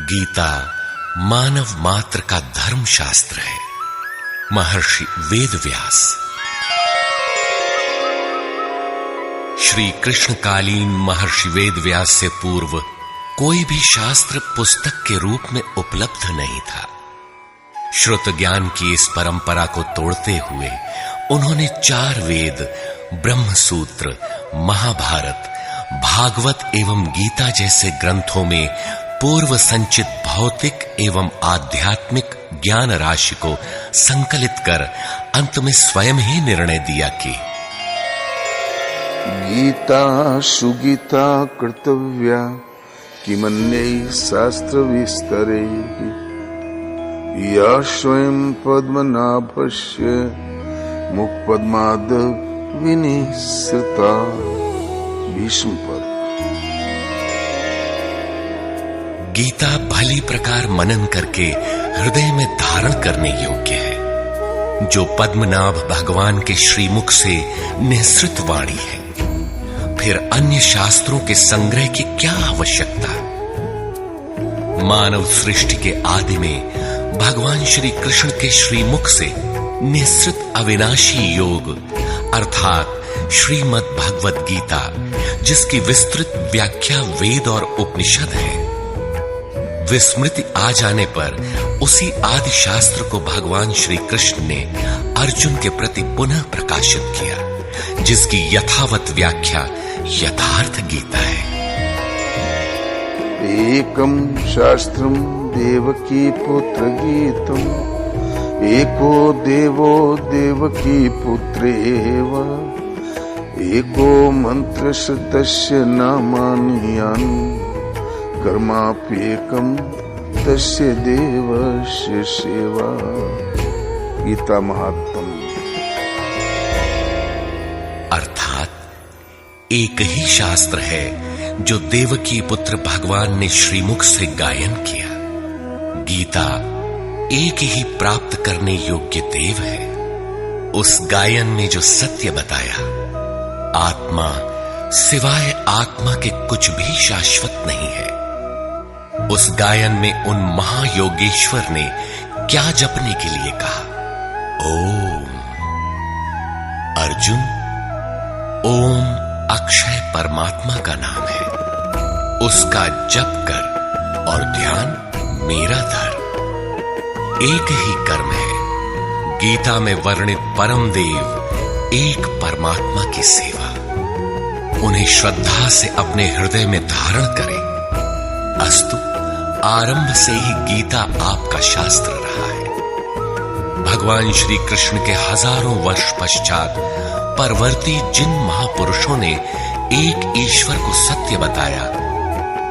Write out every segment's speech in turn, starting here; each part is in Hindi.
गीता मानव मात्र का धर्म शास्त्र है। महर्षि वेदव्यास। श्री कृष्णकालीन महर्षि वेदव्यास से पूर्व कोई भी शास्त्र पुस्तक के रूप में उपलब्ध नहीं था। श्रुत ज्ञान की इस परंपरा को तोड़ते हुए उन्होंने 4 वेद, ब्रह्म सूत्र, महाभारत, भागवत एवं गीता जैसे ग्रंथों में पूर्व संचित भौतिक एवं आध्यात्मिक ज्ञान राशि को संकलित कर अंत में स्वयं ही निर्णय दिया कि गीता सुगीता कर्तव्या किमन्यै शास्त्र विस्तरे या स्वयं पद्मनाभस्य मुखपद्माद विनिसृता। भीष्म पर। गीता भली प्रकार मनन करके हृदय में धारण करने योग्य है, जो पद्मनाभ भगवान के श्रीमुख से निःसृत वाणी है। फिर अन्य शास्त्रों के संग्रह की क्या आवश्यकता? मानव सृष्टि के आदि में भगवान श्री कृष्ण के श्रीमुख से निःसृत अविनाशी योग अर्थात श्रीमद् भगवत गीता, जिसकी विस्तृत व्याख्या वेद और उपनिषद है, विस्मृति आ जाने पर उसी आदि शास्त्र को भगवान श्री कृष्ण ने अर्जुन के प्रति पुनः प्रकाशित किया, जिसकी यथावत व्याख्या यथार्थ गीता है। एकम शास्त्रम देवकी पुत्र गीतम, एको देवो देवकी पुत्रेव, एको मंत्र तस्य नामानि यानि, कर्माप्येकम तस्य देवस्य सेवा। गीता महात्म। अर्थात एक ही शास्त्र है जो देवकी पुत्र भगवान ने श्रीमुख से गायन किया। गीता एक ही प्राप्त करने योग्य देव है। उस गायन में जो सत्य बताया, आत्मा सिवाय आत्मा के कुछ भी शाश्वत नहीं है। उस गायन में उन महायोगेश्वर ने क्या जपने के लिए कहा? ओम। अर्जुन, ओम अक्षय परमात्मा का नाम है, उसका जप कर और ध्यान मेरा धर। एक ही कर्म है। गीता में वर्णित परम देव एक परमात्मा की सेवा। उन्हें श्रद्धा से अपने हृदय में धारण करें। अस्तु, आरंभ से ही गीता आपका शास्त्र रहा है। भगवान श्री कृष्ण के हजारों वर्ष पश्चात परवर्ती जिन महापुरुषों ने एक ईश्वर को सत्य बताया,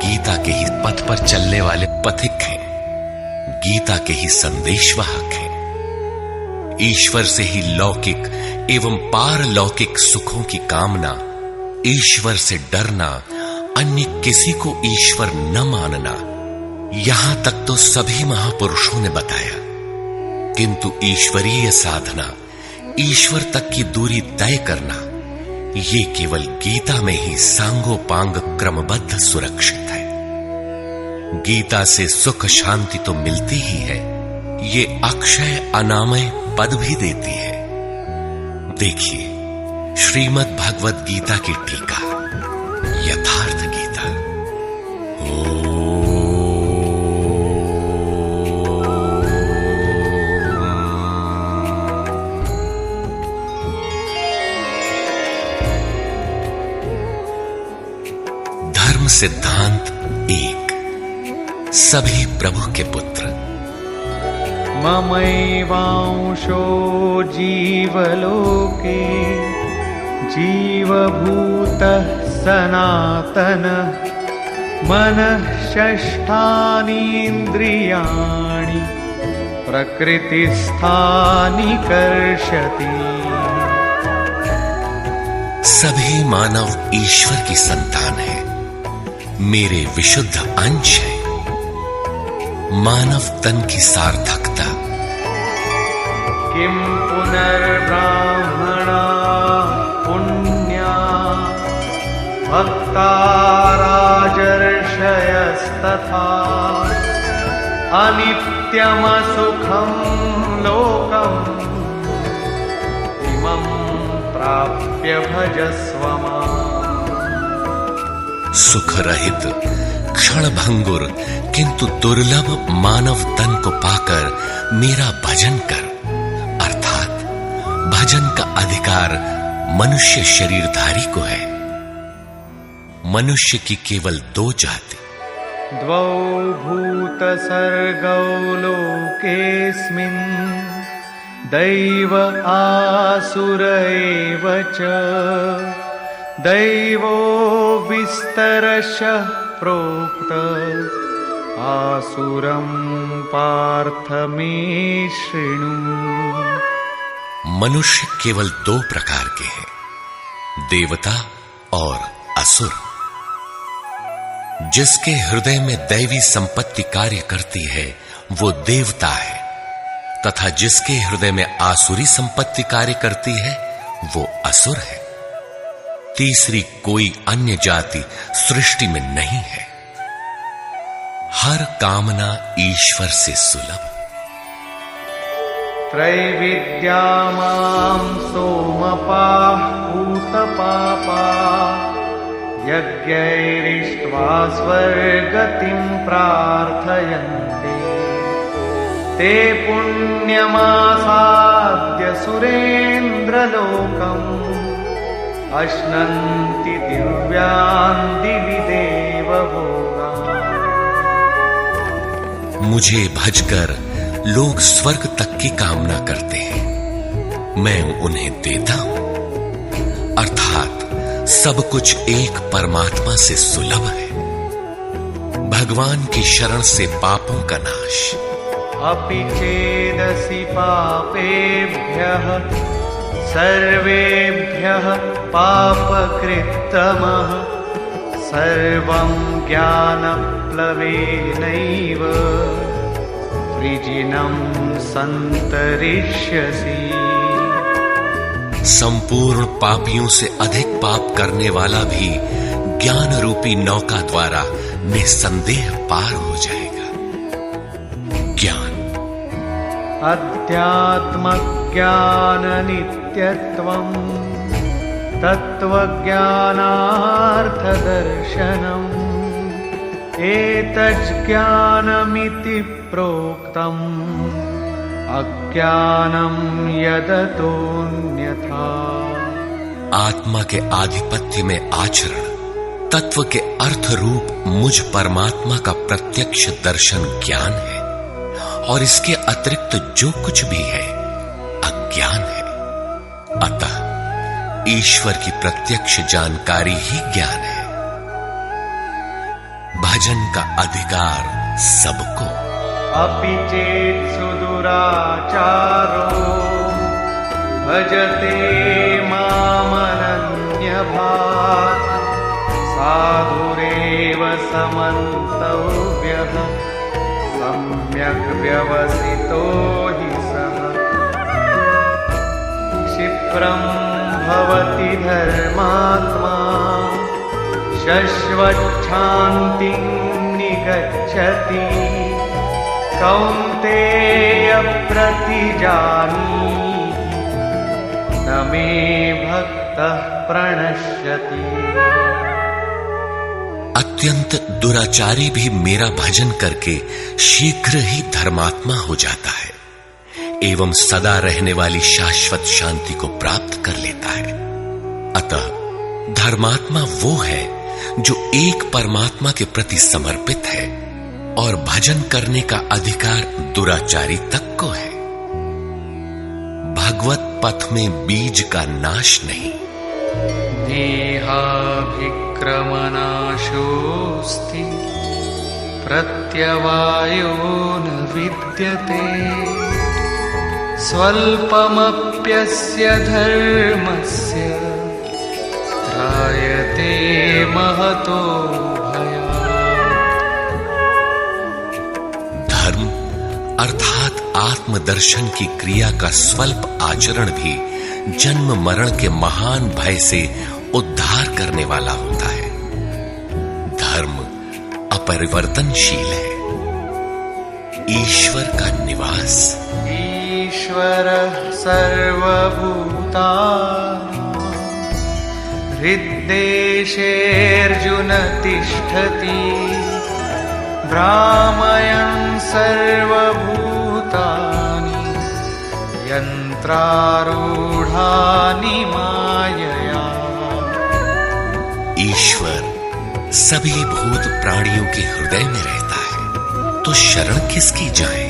गीता के ही पथ पर चलने वाले पथिक हैं, गीता के ही संदेशवाहक हैं। ईश्वर से ही लौकिक एवं पारलौकिक सुखों की कामना, ईश्वर से डरना, अन्य किसी को ईश्वर न मानना, यहां तक तो सभी महापुरुषों ने बताया। किंतु ईश्वरीय साधना, ईश्वर तक की दूरी तय करना, ये केवल गीता में ही सांगोपांग क्रमबद्ध सुरक्षित है। गीता से सुख शांति तो मिलती ही है, ये अक्षय अनामय पद भी देती है। देखिए श्रीमद् भगवत गीता की टीका, यथार्थ गीता। धर्म सिद्धांत 1। सभी प्रभु के पुत्र। ममैवांशो जीवलोके जीवभूतः सनातनः मनः षष्ठानि इन्द्रियाणि प्रकृतिस्थानि कर्षति। सभी मानव ईश्वर की संतान है, मेरे विशुद्ध अंश है। मानव तन की सार्थकता। किम पुनर्ब्राह्मणा पुण्या भक्ता राजर्षयस्तथा अनित्यमसुखं लोकम् इमं प्राप्य भजस्व माम्। सुख रहित क्षण भंगुर किंतु दुर्लभ मानव तन को पाकर मेरा भजन कर, अर्थात भजन का अधिकार मनुष्य शरीरधारी को है। मनुष्य की केवल दो जाति, द्वौ भूतसर्गौ लोकेऽस्मिन् दैव आसुर एव च। दैवो विस्तरशः प्रोक्त आसुरं पार्थ मे शृणु। मनुष्य केवल दो प्रकार के हैं, देवता और असुर। जिसके हृदय में दैवी संपत्ति कार्य करती है वो देवता है, तथा जिसके हृदय में आसुरी संपत्ति कार्य करती है वो असुर है। तीसरी कोई अन्य जाति सृष्टि में नहीं है। हर कामना ईश्वर से सुलभ। त्रैविद्या मां सोमपाः पूतपापा यज्ञैरिष्ट्वा स्वर्गतिं प्रार्थयन्ते। ते पुण्यमासाद्य सुरेन्द्रलोकम् अश्नन्ति दिव्यान् दिवि देवभोगान्। मुझे भजकर लोग स्वर्ग तक की कामना करते हैं, मैं उन्हें देता हूं। अर्थात सब कुछ एक परमात्मा से सुलभ है। भगवान की शरण से पापों का नाश। अपि चेदसि पापेभ्यः सर्वेभ्यः पापकृत्तमः सर्वं ज्ञानप्लवेनैव वृजिनं सन्तरिष्यसि। संपूर्ण पापियों से अधिक पाप करने वाला भी ज्ञान रूपी नौका द्वारा निस्संदेह पार हो जाएगा। ज्ञान अध्यात्म ज्ञान नित्यत्वं तत्वज्ञानार्थ दर्शनम् एतज्ज्ञानमिति प्रोक्तम् अज्ञानं यदतोऽन्यथा। आत्मा के आधिपत्य में आचरण, तत्व के अर्थ रूप मुझ परमात्मा का प्रत्यक्ष दर्शन ज्ञान है, और इसके अतिरिक्त जो कुछ भी है अज्ञान है। अतः ईश्वर की प्रत्यक्ष जानकारी ही ज्ञान है। भजन का अधिकार सबको। अपि चेत् सुदुराचारो भजते मामनन्यभाक् साधुरेव समन्तव्यः सम्यक् व्यवसितो हि सः। क्षिप्रं भवति धर्मात्मा शश्वच्छान्तिं निगच्छति। कौन्तेय प्रतिजानीहि न मे भक्तः प्रणश्यति। अत्यंत दुराचारी भी मेरा भजन करके शीघ्र ही धर्मात्मा हो जाता है एवं सदा रहने वाली शाश्वत शांति को प्राप्त कर लेता है। अतः धर्मात्मा वो है जो एक परमात्मा के प्रति समर्पित है, और भजन करने का अधिकार दुराचारी तक को है। भगवत पथ में बीज का नाश नहीं। नेहाभिक्रमनाशोऽस्ति प्रत्यवायो न विद्यते। स्वल्पमप्यस्य धर्मस्य त्रायते महतो धर्म अर्थात आत्मदर्शन की क्रिया का स्वल्प आचरण भी जन्म मरण के महान भय से उद्धार करने वाला होता है। धर्म अपरिवर्तनशील है। ईश्वर का निवास। ईश्वरः सर्वभूतानां हृद्देशेऽर्जुन तिष्ठति भ्रामयन् सर्वभूतानि यन्त्रारूढानि मायया। ईश्वर सभी भूत प्राणियों के हृदय में रहता है, तो शरण किसकी जाए?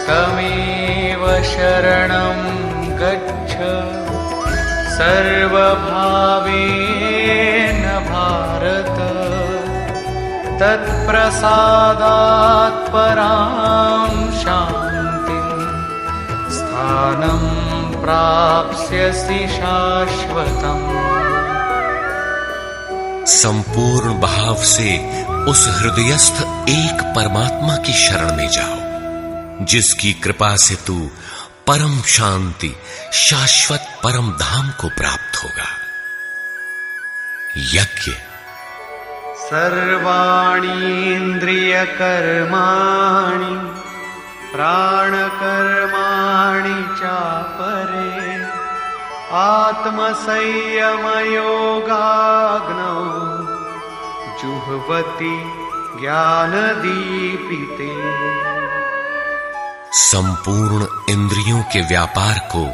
तमेव शरणं गच्छ सर्वभावेन भारत तत्प्रसादात् परां शान्तिं स्थानं प्राप्स्यसि शाश्वतम्। संपूर्ण भाव से उस हृदयस्थ एक परमात्मा की शरण में जाओ, जिसकी कृपा से तू परम शांति शाश्वत परम धाम को प्राप्त होगा। यज्ञ। सर्वाणीन्द्रियकर्माणि प्राणकर्माणि चापरे आत्मसंयमयोगाग्नौ जुह्वति ज्ञानदीपिते। संपूर्ण इंद्रियों के व्यापार को,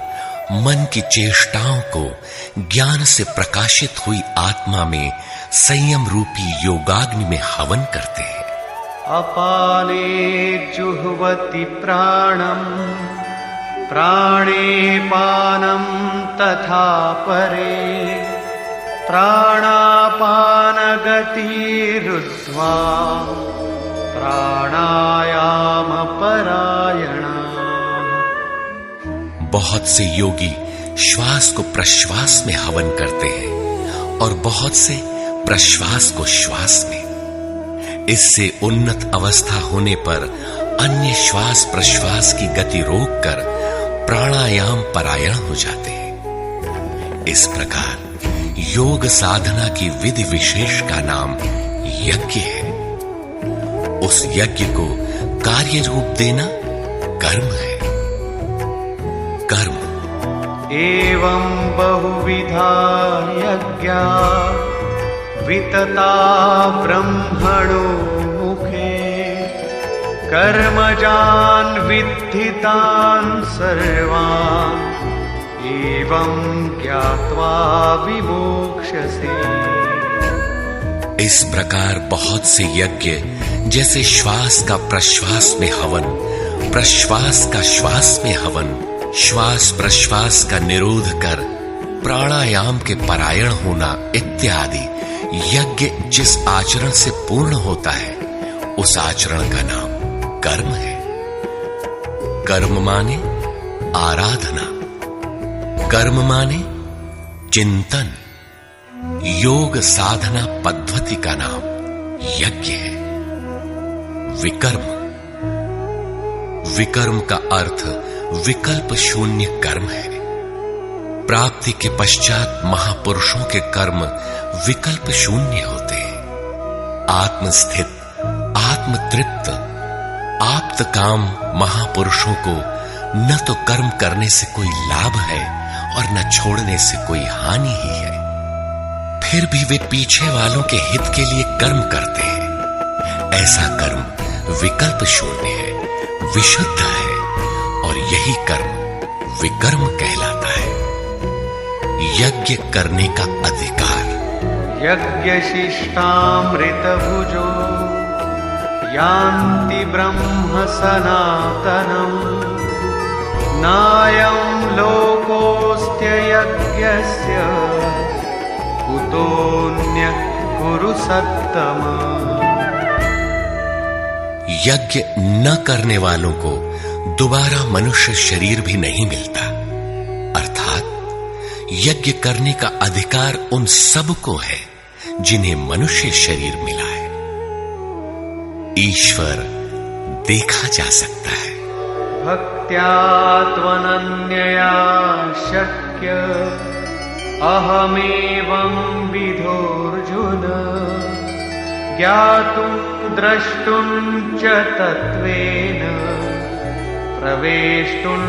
मन की चेष्टाओं को ज्ञान से प्रकाशित हुई आत्मा में संयम रूपी योगाग्नि में हवन करते हैं। अपाने जुह्वति प्राणं प्राणे पानं तथा परे प्राणापानगतिरुद्ध्वा प्राणायाम परायणा। बहुत से योगी श्वास को प्रश्वास में हवन करते हैं और बहुत से प्रश्वास को श्वास में। इससे उन्नत अवस्था होने पर अन्य श्वास प्रश्वास की गति रोककर प्राणायाम परायण हो जाते हैं। इस प्रकार योग साधना की विधि विशेष का नाम यज्ञ है। उस यज्ञ को कार्य रूप देना कर्म है। कर्म। एवं बहुविधा यज्ञा वितता ब्रह्मणो मुखे कर्मजान् विद्धितान् सर्वान् एवं ज्ञात्वा विमोक्ष्यसे। इस प्रकार बहुत से यज्ञ, जैसे श्वास का प्रश्वास में हवन, प्रश्वास का श्वास में हवन, श्वास प्रश्वास का निरोध कर प्राणायाम के परायण होना इत्यादि यज्ञ जिस आचरण से पूर्ण होता है, उस आचरण का नाम कर्म है। कर्म माने आराधना, कर्म माने चिंतन। योग साधना पद्धति का नाम यज्ञ है। विकर्म। विकर्म का अर्थ विकल्प शून्य कर्म है। प्राप्ति के पश्चात महापुरुषों के कर्म विकल्प शून्य होते हैं। आत्मस्थित, आत्मतृप्त, आप्त काम महापुरुषों को न तो कर्म करने से कोई लाभ है और न छोड़ने से कोई हानि ही है। फिर भी वे पीछे वालों के हित के लिए कर्म करते हैं। ऐसा कर्म विकल्प शून्य है, विशुद्ध है, और यही कर्म विकर्म कहलाता है। यज्ञ करने का अधिकार। यज्ञशिष्टामृतभुजो यान्ति ब्रह्म सनातनम् नायं लोकोऽस्त्ययज्ञस्य कुतोऽन्यः कुरु सत्तम। यज्ञ न करने वालों को दोबारा मनुष्य शरीर भी नहीं मिलता। अर्थात यज्ञ करने का अधिकार उन सब को है जिन्हें मनुष्य शरीर मिला है। ईश्वर देखा जा सकता है। भक्त्या त्वनन्यया शक्य अहमेवं विधोऽर्जुन ज्ञातुं द्रष्टुं च तत्त्वेन प्रवेष्टुं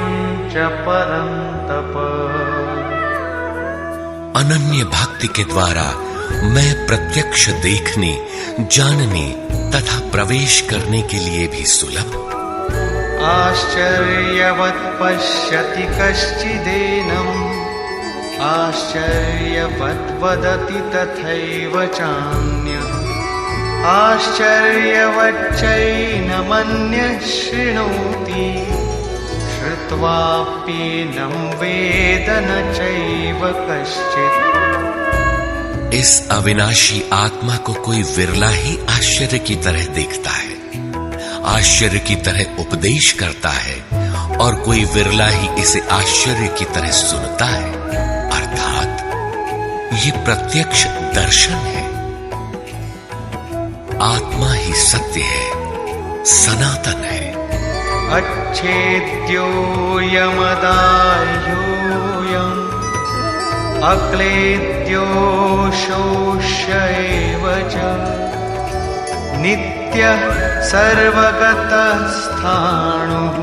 च परन्तप। अनन्य भक्ति के द्वारा मैं प्रत्यक्ष देखने, जानने तथा प्रवेश करने के लिए भी सुलभ। आश्चर्यवत् पश्यति कश्चिदेनम्, आश्चर्यवत् वदति तथैव चान्यः, आश्चर्यवच्चैनमन्यः शृणोति, श्रुत्वाप्येनं वेद न चैव कश्चित्। इस अविनाशी आत्मा को कोई विरला ही आश्चर्य की तरह देखता है, आश्चर्य की तरह उपदेश करता है, और कोई विरला ही इसे आश्चर्य की तरह सुनता है। अर्थात ये प्रत्यक्ष दर्शन है। आत्मा ही सत्य है, सनातन है। अच्छेद्योऽयमदाह्योऽयम् अक्लेद्यो शोष्य एव च, नित्यः सर्वगतस्थाणुः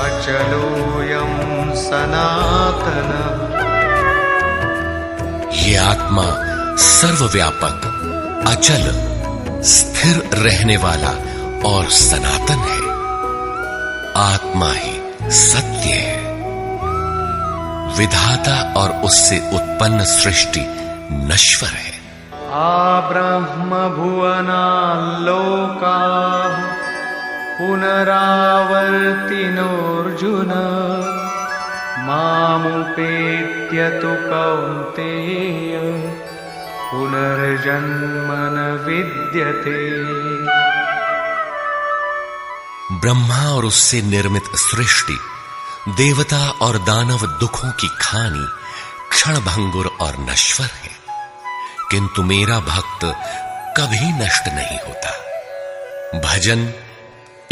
अचलोऽयं सनातनः। ये आत्मा सर्वव्यापक, अचल, स्थिर रहने वाला और सनातन है। आत्मा ही सत्य है। विधाता और उससे उत्पन्न सृष्टि नश्वर है। आब्रह्म भुवनाल्लोकाः पुनरावर्तिनोऽर्जुन, मामुपेत्य तु कौन्तेय पुनर्जन्म न विद्यते। ब्रह्मा और उससे निर्मित सृष्टि, देवता और दानव दुखों की खानी, क्षणभंगुर और नश्वर है, किंतु मेरा भक्त कभी नष्ट नहीं होता। भजन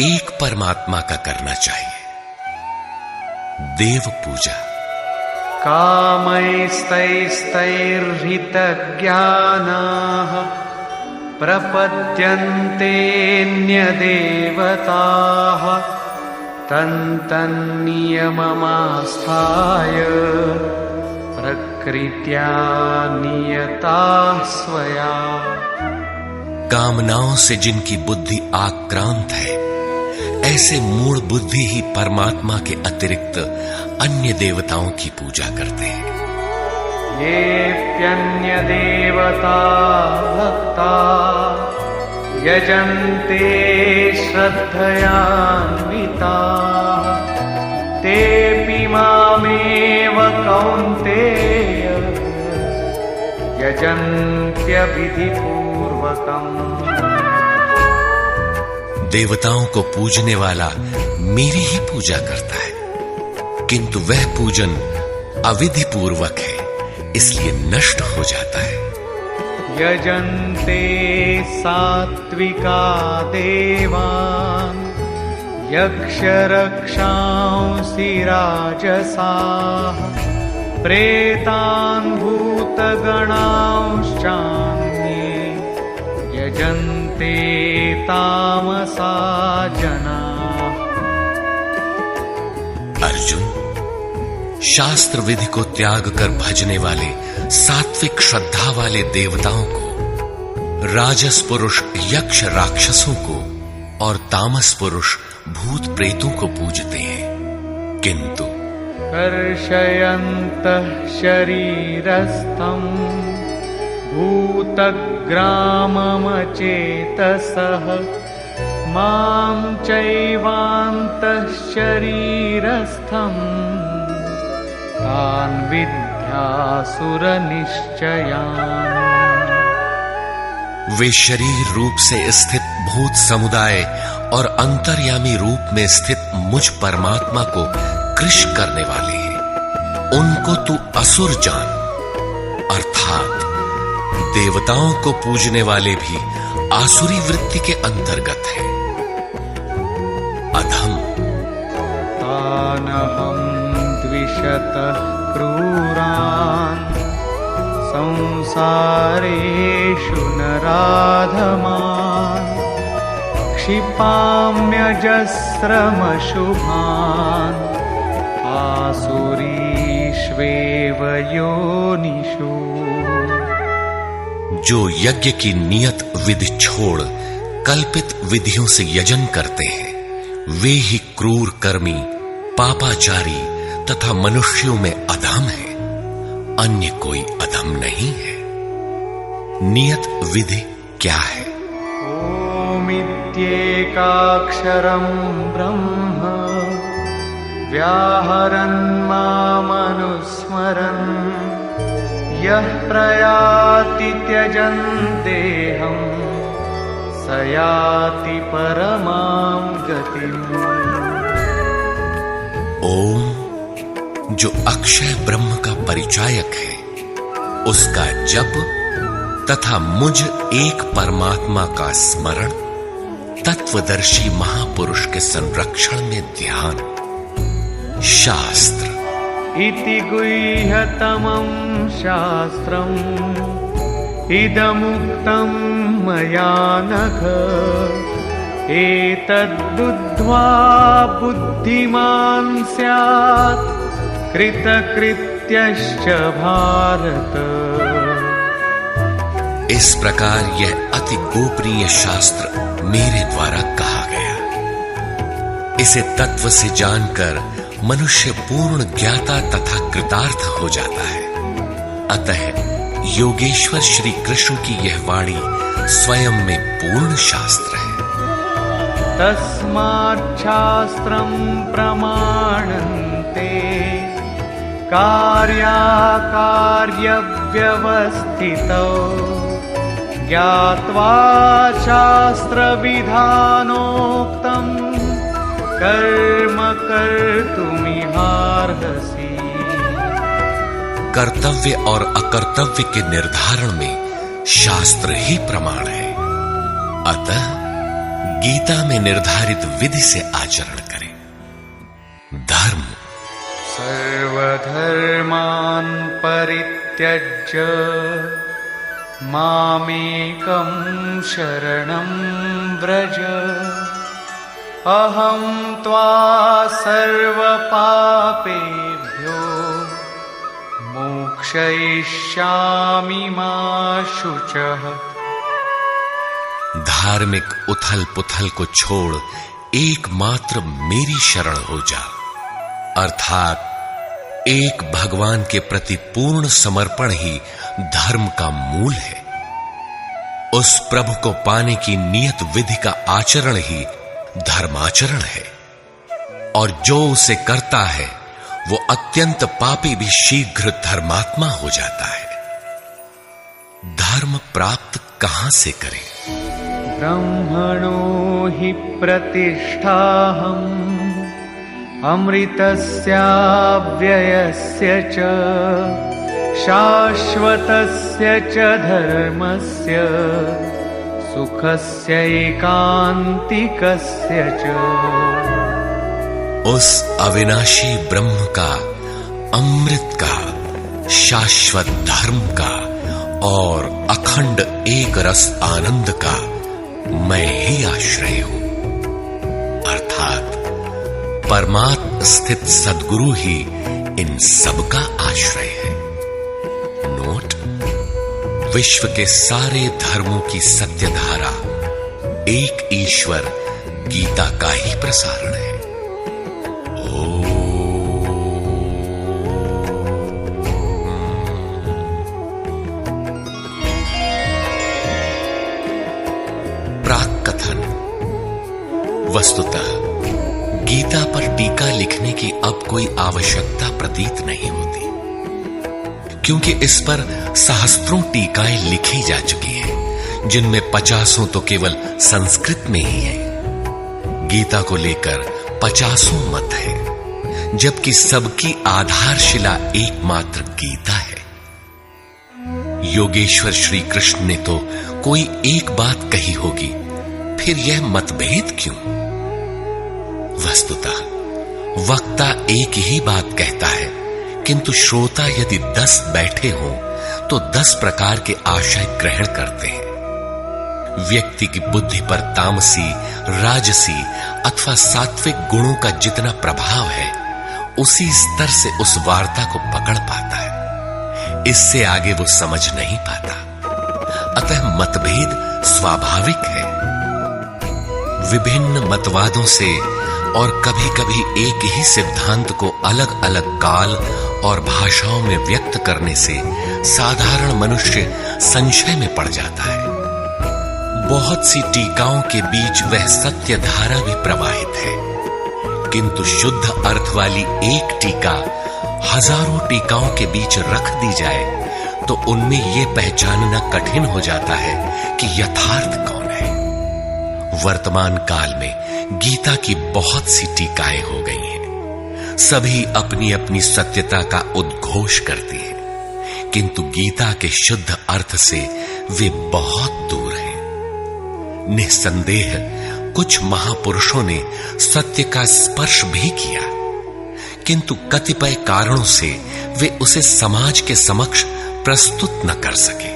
एक परमात्मा का करना चाहिए। देव पूजा। कामैस्तैस्तैर्हितज्ञानाः प्रपद्यन्तेऽन्यदेवताः, तन्तन्नियममास्थाय प्रकृत्या नियताः स्वया। कामनाओं से जिनकी बुद्धि आक्रांत है, ऐसे मूढ़ बुद्धि ही परमात्मा के अतिरिक्त अन्य देवताओं की पूजा करते हैं। येऽप्यन्यदेवता भक्ता यजन्ते श्रद्धयान्विताः, तेऽपि मामेव कौन्तेय यजन्त्यविधिपूर्वकम्। देवताओं को पूजने वाला मेरी ही पूजा करता है, किंतु वह पूजन अविधि पूर्वक है, इसलिए नष्ट हो जाता है। यजन्ते सात्विका देवान् यक्षरक्षांसि राजसाः, प्रेतान् भूतगणांश्चान्ये यजन्ते तामसा जनाः। अर्जुन, शास्त्र विधि को त्याग कर भजने वाले सात्विक श्रद्धा वाले देवताओं को, राजस पुरुष यक्ष राक्षसों को और तामस पुरुष भूत प्रेतों को पूजते हैं, किंतु कर्षयन्तः शरीरस्थम् भूतग्राममचेतसः, मां चैवान्तः शरीरस्थम् तान् विद्यासुरनिश्चयान्। वे शरीर रूप से स्थित भूत समुदाय और अंतर्यामी रूप में स्थित मुझ परमात्मा को कृश करने वाले हैं। उनको तू असुर जान, अर्थात देवताओं को पूजने वाले भी आसुरी वृत्ति के अंतर्गत है। अधम। तानहं द्विषतः क्रूरान् संसारेषु नराधमान्, क्षिपाम्यजस्रमशुभान् आसुरीष्वेव योनिषु। जो यज्ञ की नियत विधि छोड़ कल्पित विधियों से यजन करते हैं, वे ही क्रूर कर्मी, पापाचारी तथा मनुष्यों में अधम है, अन्य कोई अधम नहीं है। नियत विधि क्या है? ओमित्येकाक्षरं ब्रह्म व्याहरन् मामनुस्मरन् यः प्रयाति त्यजन् देहं स याति परमां गतिम्। ओम जो अक्षय ब्रह्म का परिचायक है, उसका जप तथा मुझ एक परमात्मा का स्मरण, तत्वदर्शी महापुरुष के संरक्षण में ध्यान। शास्त्र इति गुह्यतमं शास्त्रम् इदमुक्तं मया नघ एतद्बुद्ध्वा बुद्धिमान् स्यात् कृतकृत्यश्च भारत। इस प्रकार यह अति गोपनीय शास्त्र मेरे द्वारा कहा गया। इसे तत्व से जानकर मनुष्य पूर्ण ज्ञाता तथा कृतार्थ हो जाता है। अतः योगेश्वर श्री कृष्ण की यह वाणी स्वयं में पूर्ण शास्त्र है। तस्मात् शास्त्रं प्रमाणन्ते कार्याकार्यव्यवस्थितौ ज्ञात्वा शास्त्रविधानोक्तं कर्म कर्तुमिहार्हसि। कर्तव्य और अकर्तव्य के निर्धारण में शास्त्र ही प्रमाण है। अतः गीता में निर्धारित विधि से आचरण करें। धर्म सर्वधर्मान् परित्यज्य मामेकं शरणं व्रज अहं त्वा सर्वपापेभ्यो मोक्षयिष्यामि मा शुचः। धार्मिक उथल पुथल को छोड़ एकमात्र मेरी शरण हो जा, अर्थात एक भगवान के प्रति पूर्ण समर्पण ही धर्म का मूल है। उस प्रभु को पाने की नियत विधि का आचरण ही धर्माचरण है, और जो उसे करता है वो अत्यंत पापी भी शीघ्र धर्मात्मा हो जाता है। धर्म प्राप्त कहां से करें? ब्रह्मणो हि प्रतिष्ठाहम् अमृतस्याव्ययस्य च शाश्वतस्य च धर्मस्य सुखस्य एकांतिकस्य च। उस अविनाशी ब्रह्म का, अमृत का, शाश्वत धर्म का और अखंड एक रस आनंद का मैं ही आश्रय हूं, अर्थात परमात्म स्थित सद्गुरु ही इन सब का आश्रय है। नोट: विश्व के सारे धर्मों की सत्यधारा एक ईश्वर गीता का ही प्रसारण है। प्राक कथन। वस्तुतः गीता पर टीका लिखने की अब कोई आवश्यकता प्रतीत नहीं होती, क्योंकि इस पर सहस्त्रों टीकाएं लिखी जा चुकी हैं, जिनमें 50 तो केवल संस्कृत में ही है। गीता को लेकर 50 मत है, जबकि सबकी आधारशिला एकमात्र गीता है। योगेश्वर श्री कृष्ण ने तो कोई एक बात कही होगी, फिर यह मतभेद क्यों? वस्तुतः वक्ता एक ही बात कहता है, किंतु श्रोता यदि 10 बैठे हों तो 10 प्रकार के आशय ग्रहण करते हैं। व्यक्ति की बुद्धि पर तामसी, राजसी अथवा सात्विक गुणों का जितना प्रभाव है, उसी स्तर से उस वार्ता को पकड़ पाता है। इससे आगे वो समझ नहीं पाता। अतः मतभेद स्वाभाविक है। विभिन्न मतवादों से और कभी कभी एक ही सिद्धांत को अलग अलग काल और भाषाओं में व्यक्त करने से साधारण मनुष्य संशय में पड़ जाता है। बहुत सी टीकाओं के बीच वह सत्य धारा भी प्रवाहित है, किंतु शुद्ध अर्थ वाली एक टीका हजारों टीकाओं के बीच रख दी जाए तो उनमें यह पहचानना कठिन हो जाता है कि यथार्थ कौन है। वर्तमान काल में गीता की बहुत सी टीकाएं हो गई हैं। सभी अपनी अपनी सत्यता का उद्घोष करती हैं, किंतु गीता के शुद्ध अर्थ से वे बहुत दूर हैं। निस्संदेह कुछ महापुरुषों ने सत्य का स्पर्श भी किया, किंतु कतिपय कारणों से वे उसे समाज के समक्ष प्रस्तुत न कर सके।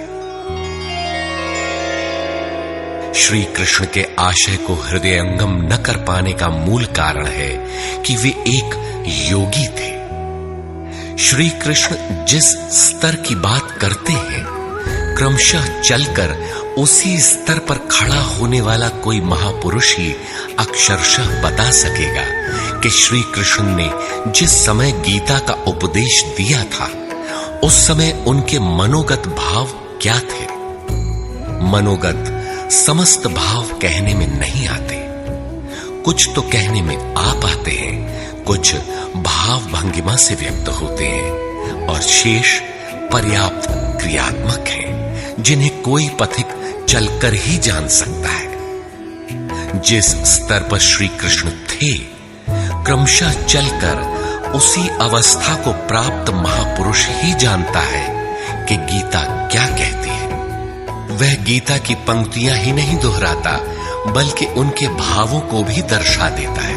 श्री कृष्ण के आशय को हृदयंगम न कर पाने का मूल कारण है कि वे एक योगी थे। श्री कृष्ण जिस स्तर की बात करते हैं, क्रमशः चलकर उसी स्तर पर खड़ा होने वाला कोई महापुरुष ही अक्षरशः बता सकेगा कि श्री कृष्ण ने जिस समय गीता का उपदेश दिया था, उस समय उनके मनोगत भाव क्या थे। मनोगत समस्त भाव कहने में नहीं आते। कुछ तो कहने में आ पाते हैं, कुछ भाव भंगिमा से व्यक्त होते हैं और शेष पर्याप्त क्रियात्मक हैं, जिन्हें कोई पथिक चलकर ही जान सकता है। जिस स्तर पर श्री कृष्ण थे, क्रमशः चलकर उसी अवस्था को प्राप्त महापुरुष ही जानता है कि गीता क्या कहती है। वह गीता की पंक्तियां ही नहीं दोहराता, बल्कि उनके भावों को भी दर्शा देता है,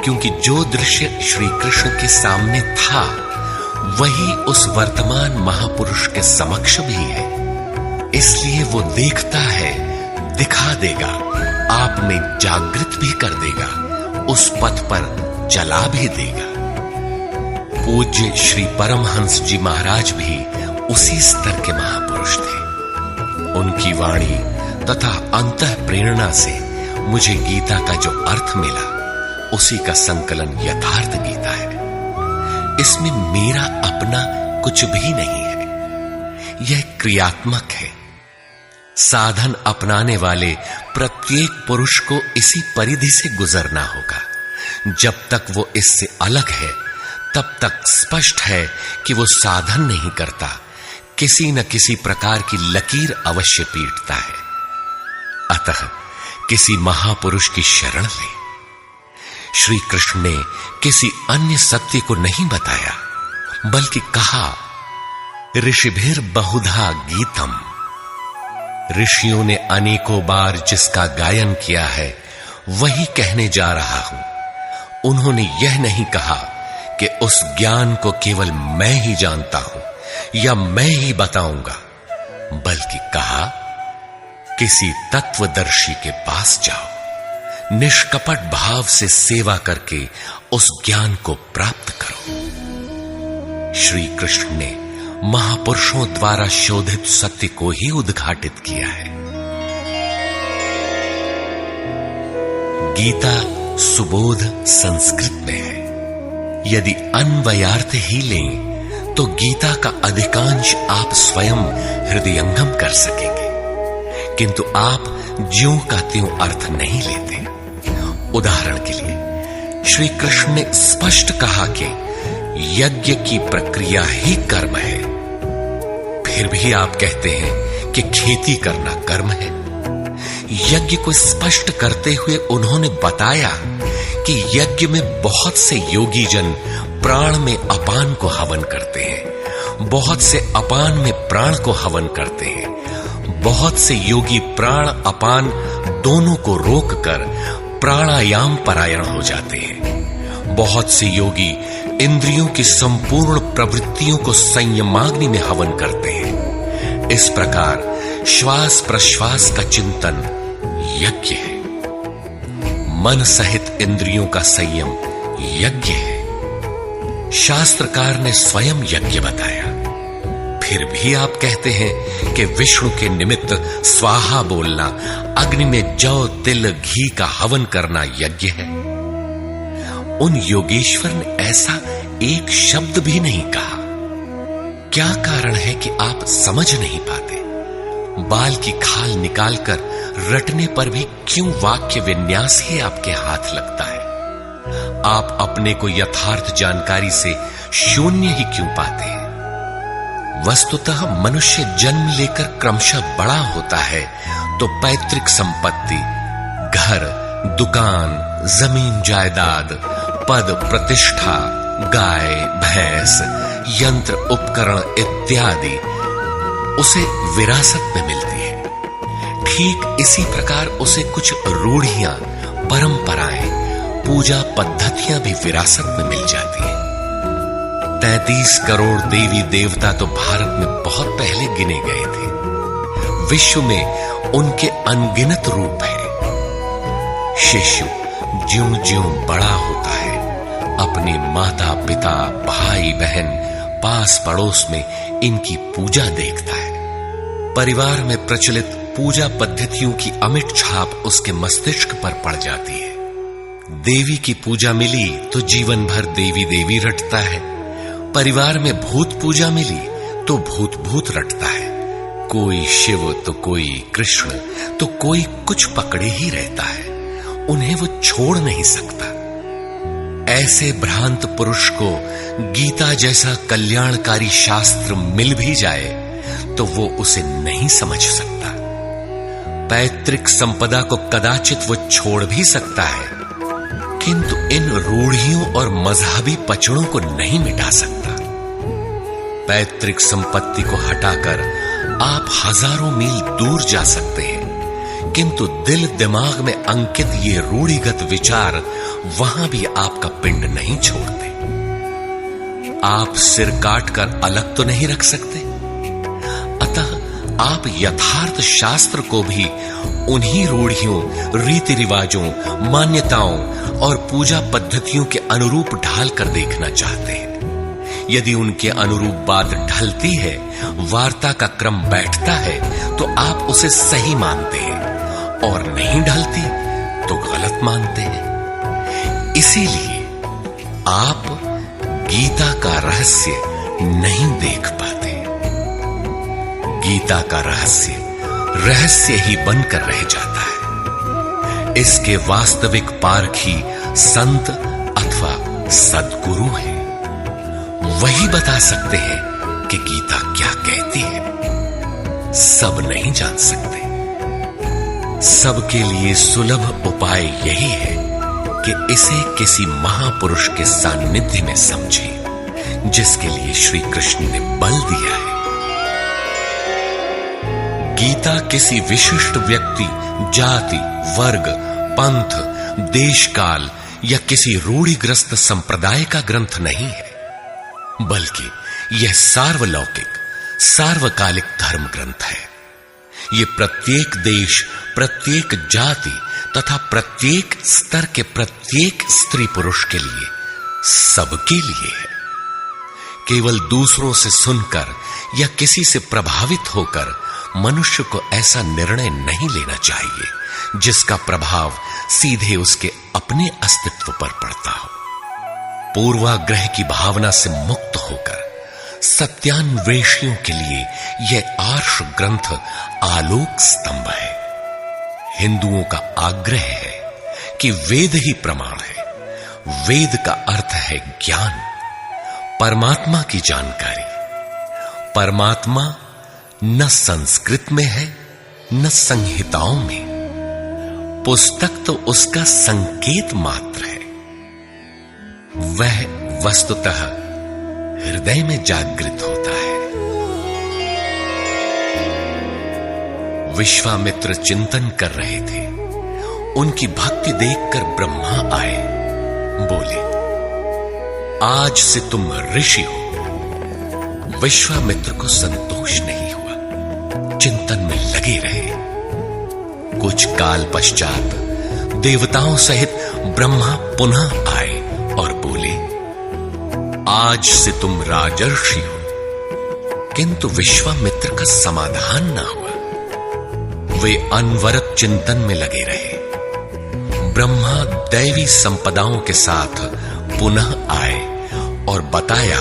क्योंकि जो दृश्य श्री कृष्ण के सामने था, वही उस वर्तमान महापुरुष के समक्ष भी है। इसलिए वो देखता है, दिखा देगा, आप में जागृत भी कर देगा, उस पथ पर चला भी देगा। पूज्य श्री परमहंस जी महाराज भी उसी स्तर के महापुरुष थे। उनकी वाणी तथा अंतः प्रेरणा से मुझे गीता का जो अर्थ मिला, उसी का संकलन यथार्थ गीता है। इसमें मेरा अपना कुछ भी नहीं है। यह क्रियात्मक है। साधन अपनाने वाले प्रत्येक पुरुष को इसी परिधि से गुजरना होगा। जब तक वो इससे अलग है, तब तक स्पष्ट है कि वो साधन नहीं करता, किसी न किसी प्रकार की लकीर अवश्य पीटता है। अतः किसी महापुरुष की शरण ले। श्री कृष्ण ने किसी अन्य सत्य को नहीं बताया, बल्कि कहा, ऋषिभिर बहुधा गीतम। ऋषियों ने अनेकों बार जिसका गायन किया है, वही कहने जा रहा हूं। उन्होंने यह नहीं कहा कि उस ज्ञान को केवल मैं ही जानता हूं या मैं ही बताऊंगा, बल्कि कहा, किसी तत्वदर्शी के पास जाओ, निष्कपट भाव से सेवा करके उस ज्ञान को प्राप्त करो। श्री कृष्ण ने महापुरुषों द्वारा शोधित सत्य को ही उद्घाटित किया है। गीता सुबोध संस्कृत में है। यदि अन्वयार्थ ही लें तो गीता का अधिकांश आप स्वयं हृदयंगम कर सकेंगे, किंतु आप ज्यों का त्यों अर्थ नहीं लेते। उदाहरण के लिए श्री कृष्ण ने स्पष्ट कहा कि यज्ञ की प्रक्रिया ही कर्म है, फिर भी आप कहते हैं कि खेती करना कर्म है। यज्ञ को स्पष्ट करते हुए उन्होंने बताया कि यज्ञ में बहुत से योगी जन प्राण में अपान को हवन करते हैं, बहुत से अपान में प्राण को हवन करते हैं, बहुत से योगी प्राण अपान दोनों को रोककर प्राणायाम परायण हो जाते हैं, बहुत से योगी इंद्रियों की संपूर्ण प्रवृत्तियों को संयमाग्नि में हवन करते हैं। इस प्रकार श्वास प्रश्वास का चिंतन यज्ञ है। मन सहित इंद्रियों का संयम यज्ञ है। शास्त्रकार ने स्वयं यज्ञ बताया। फिर भी आप कहते हैं कि विष्णु के निमित्त स्वाहा बोलना, अग्नि में जौ तिल घी का हवन करना यज्ञ है। उन योगेश्वर ने ऐसा एक शब्द भी नहीं कहा। क्या कारण है कि आप समझ नहीं पाते? बाल की खाल निकालकर रटने पर भी क्यों वाक्य विन्यास ही आपके हाथ लगता है? आप अपने को यथार्थ जानकारी से शून्य ही क्यों पाते हैं? वस्तुतः मनुष्य जन्म लेकर क्रमशः बड़ा होता है तो पैतृक संपत्ति, घर, दुकान, जमीन जायदाद, पद प्रतिष्ठा, गाय भैंस, यंत्र उपकरण इत्यादि उसे विरासत में मिलती है। ठीक इसी प्रकार उसे कुछ रूढ़ियां, परंपराएं, पूजा पद्धतियां भी विरासत में मिल जाती हैं। 33 करोड़ देवी देवता तो भारत में बहुत पहले गिने गए थे। विश्व में उनके अनगिनत रूप हैं। शिशु ज्यों-ज्यों बड़ा होता है, अपने माता पिता, भाई बहन, पास पड़ोस में इनकी पूजा देखता है। परिवार में प्रचलित पूजा पद्धतियों की अमिट छाप उसके मस्तिष्क पर पड़ जाती है। देवी की पूजा मिली तो जीवन भर देवी देवी रटता है। परिवार में भूत पूजा मिली तो भूत भूत रटता है। कोई शिव तो कोई कृष्ण तो कोई कुछ पकड़े ही रहता है। उन्हें वो छोड़ नहीं सकता। ऐसे भ्रांत पुरुष को गीता जैसा कल्याणकारी शास्त्र मिल भी जाए तो वो उसे नहीं समझ सकता। पैतृक संपदा को कदाचित वो छोड़ भी सकता है, किंतु इन रूढ़ियों और मजहबी पचड़ों को नहीं मिटा सकता। पैतृक संपत्ति को हटाकर आप हजारों मील दूर जा सकते हैं, किंतु दिल दिमाग में अंकित ये रूढ़िगत विचार वहां भी आपका पिंड नहीं छोड़ते। आप सिर काटकर अलग तो नहीं रख सकते। अतः आप यथार्थ शास्त्र को भी उन्हीं रूढ़ियों, रीति रिवाजों, मान्यताओं और पूजा पद्धतियों के अनुरूप ढाल कर देखना चाहते हैं। यदि उनके अनुरूप बात ढलती है, वार्ता का क्रम बैठता है, तो आप उसे सही मानते हैं, और नहीं ढलती तो गलत मानते हैं। इसीलिए आप गीता का रहस्य नहीं देख पाते। गीता का रहस्य ही बनकर रह जाता है। इसके वास्तविक पारखी संत अथवा सद्गुरु हैं। वही बता सकते हैं कि गीता क्या कहती है। सब नहीं जान सकते। सबके लिए सुलभ उपाय यही है कि इसे किसी महापुरुष के सानिध्य में समझें, जिसके लिए श्री कृष्ण ने बल दिया है। गीता किसी विशिष्ट व्यक्ति, जाति, वर्ग, पंथ, देश काल या किसी रूढ़िग्रस्त संप्रदाय का ग्रंथ नहीं है, बल्कि यह सार्वलौकिक, सार्वकालिक धर्म ग्रंथ है। यह प्रत्येक देश, प्रत्येक जाति तथा प्रत्येक स्तर के प्रत्येक स्त्री पुरुष के लिए, सबके लिए है। केवल दूसरों से सुनकर या किसी से प्रभावित होकर मनुष्य को ऐसा निर्णय नहीं लेना चाहिए जिसका प्रभाव सीधे उसके अपने अस्तित्व पर पड़ता हो। पूर्वाग्रह की भावना से मुक्त होकर सत्यान्वेषियों के लिए यह आर्ष ग्रंथ आलोक स्तंभ है। हिंदुओं का आग्रह है कि वेद ही प्रमाण है। वेद का अर्थ है ज्ञान, परमात्मा की जानकारी। परमात्मा न संस्कृत में है न संहिताओं में। पुस्तक तो उसका संकेत मात्र है। वह वस्तुतः हृदय में जागृत होता है। विश्वामित्र चिंतन कर रहे थे। उनकी भक्ति देखकर ब्रह्मा आए। बोले, आज से तुम ऋषि हो। विश्वामित्र को संतोष नहीं हुआ। चिंतन में लगे लगे रहे। कुछ काल पश्चात देवताओं सहित ब्रह्मा पुनः आए और बोले, आज से तुम राजर्षि हो। किंतु विश्वामित्र का समाधान न हुआ। वे अनवरत चिंतन में लगे रहे। ब्रह्मा दैवी संपदाओं के साथ पुनः आए और बताया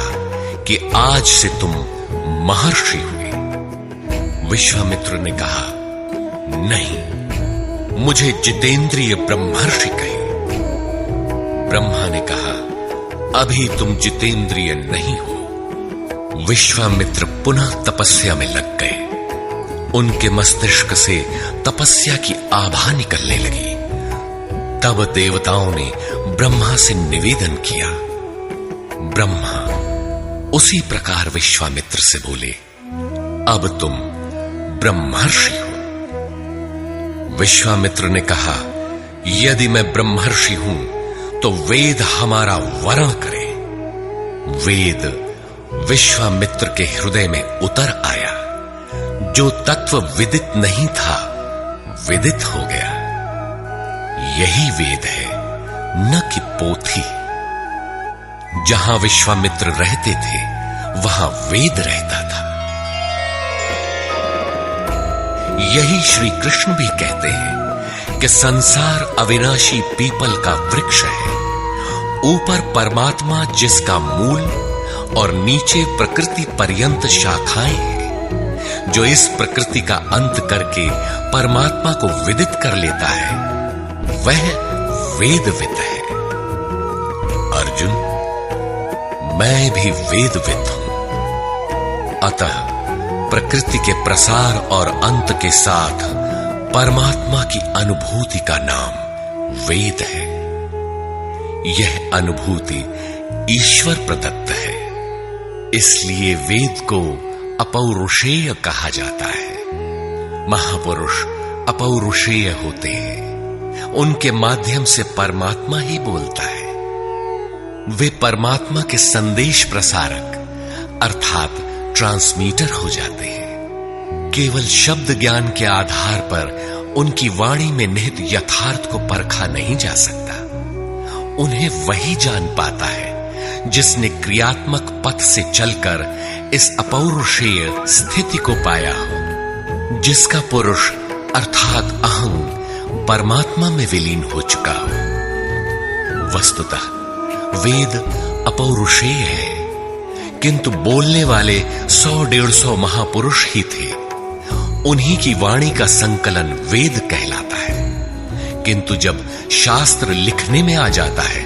कि आज से तुम महर्षि हुए। विश्वामित्र ने कहा, नहीं, मुझे जितेंद्रिय ब्रह्मर्षि कहे। ब्रह्मा ने कहा, अभी तुम जितेंद्रिय नहीं हो। विश्वामित्र पुनः तपस्या में लग गए। उनके मस्तिष्क से तपस्या की आभा निकलने लगी। तब देवताओं ने ब्रह्मा से निवेदन किया। ब्रह्मा उसी प्रकार विश्वामित्र से बोले, अब तुम ब्रह्मर्षि हो। विश्वामित्र ने कहा, यदि मैं ब्रह्मर्षि हूं तो वेद हमारा वरण करे। वेद विश्वामित्र के हृदय में उतर आया। जो तत्व विदित नहीं था, विदित हो गया। यही वेद है, न कि पोथी। जहां विश्वामित्र रहते थे, वहां वेद रहता था। यही श्री कृष्ण भी कहते हैं कि संसार अविनाशी पीपल का वृक्ष है। ऊपर परमात्मा जिसका मूल और नीचे प्रकृति पर्यंत शाखाएं हैं। जो इस प्रकृति का अंत करके परमात्मा को विदित कर लेता है, वह वेदविद है। अर्जुन, मैं भी वेदविद हूं। अतः प्रकृति के प्रसार और अंत के साथ परमात्मा की अनुभूति का नाम वेद है। यह अनुभूति ईश्वर प्रदत्त है। इसलिए वेद को अपौरुषेय कहा जाता है। महापुरुष अपौरुषेय होते हैं। उनके माध्यम से परमात्मा ही बोलता है। वे परमात्मा के संदेश प्रसारक अर्थात ट्रांसमीटर हो जाते हैं। केवल शब्द ज्ञान के आधार पर उनकी वाणी में निहित यथार्थ को परखा नहीं जा सकता। उन्हें वही जान पाता है जिसने क्रियात्मक पथ से चलकर इस अपौरुषेय स्थिति को पाया हो, जिसका पुरुष अर्थात अहं परमात्मा में विलीन हो चुका हो। वस्तुतः वेद अपौरुषेय है, किंतु बोलने वाले 100-150 महापुरुष ही थे। उन्हीं की वाणी का संकलन वेद कहलाता है। किंतु जब शास्त्र लिखने में आ जाता है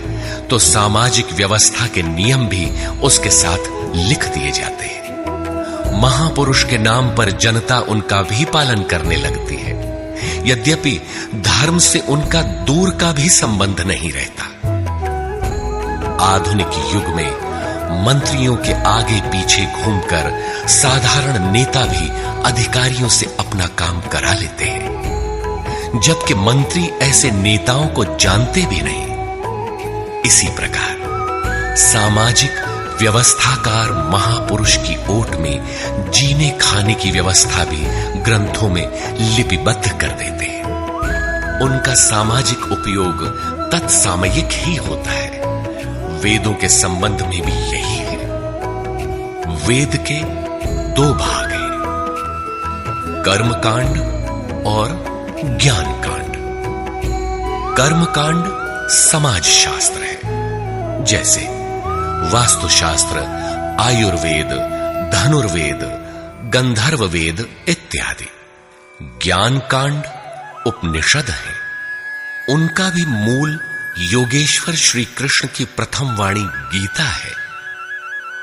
तो सामाजिक व्यवस्था के नियम भी उसके साथ लिख दिए जाते हैं। महापुरुष के नाम पर जनता उनका भी पालन करने लगती है, यद्यपि धर्म से उनका दूर का भी संबंध नहीं रहता। आधुनिक युग में मंत्रियों के आगे पीछे घूमकर साधारण नेता भी अधिकारियों से अपना काम करा लेते हैं, जबकि मंत्री ऐसे नेताओं को जानते भी नहीं। इसी प्रकार सामाजिक व्यवस्थाकार महापुरुष की ओट में जीने खाने की व्यवस्था भी ग्रंथों में लिपिबद्ध कर देते हैं। उनका सामाजिक उपयोग तत्सामयिक ही होता है। वेदों के संबंध में भी यही है। वेद के 2 भाग हैं, कर्मकांड और ज्ञान कांड। कर्मकांड समाज शास्त्र है, जैसे वास्तुशास्त्र, आयुर्वेद, धनुर्वेद, गंधर्व वेद इत्यादि। ज्ञान कांड उपनिषद है। उनका भी मूल योगेश्वर श्री कृष्ण की प्रथम वाणी गीता है।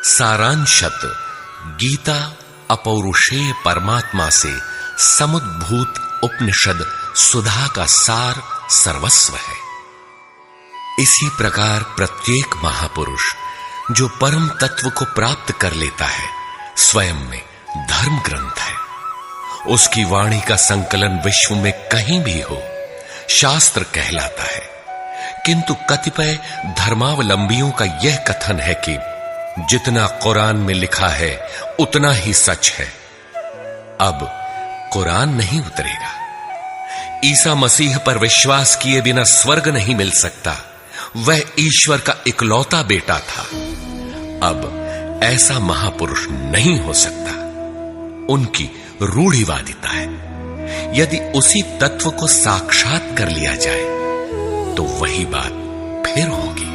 सारांशत गीता अपौरुषेय परमात्मा से समुद्भूत उपनिषद सुधा का सार सर्वस्व है। इसी प्रकार प्रत्येक महापुरुष जो परम तत्व को प्राप्त कर लेता है, स्वयं में धर्म ग्रंथ है। उसकी वाणी का संकलन विश्व में कहीं भी हो, शास्त्र कहलाता है। किंतु कतिपय धर्मावलंबियों का यह कथन है कि जितना कुरान में लिखा है उतना ही सच है। अब कुरान नहीं उतरेगा। ईसा मसीह पर विश्वास किए बिना स्वर्ग नहीं मिल सकता। वह ईश्वर का इकलौता बेटा था। अब ऐसा महापुरुष नहीं हो सकता। उनकी रूढ़िवादिता है। यदि उसी तत्व को साक्षात कर लिया जाए तो वही बात फिर होगी।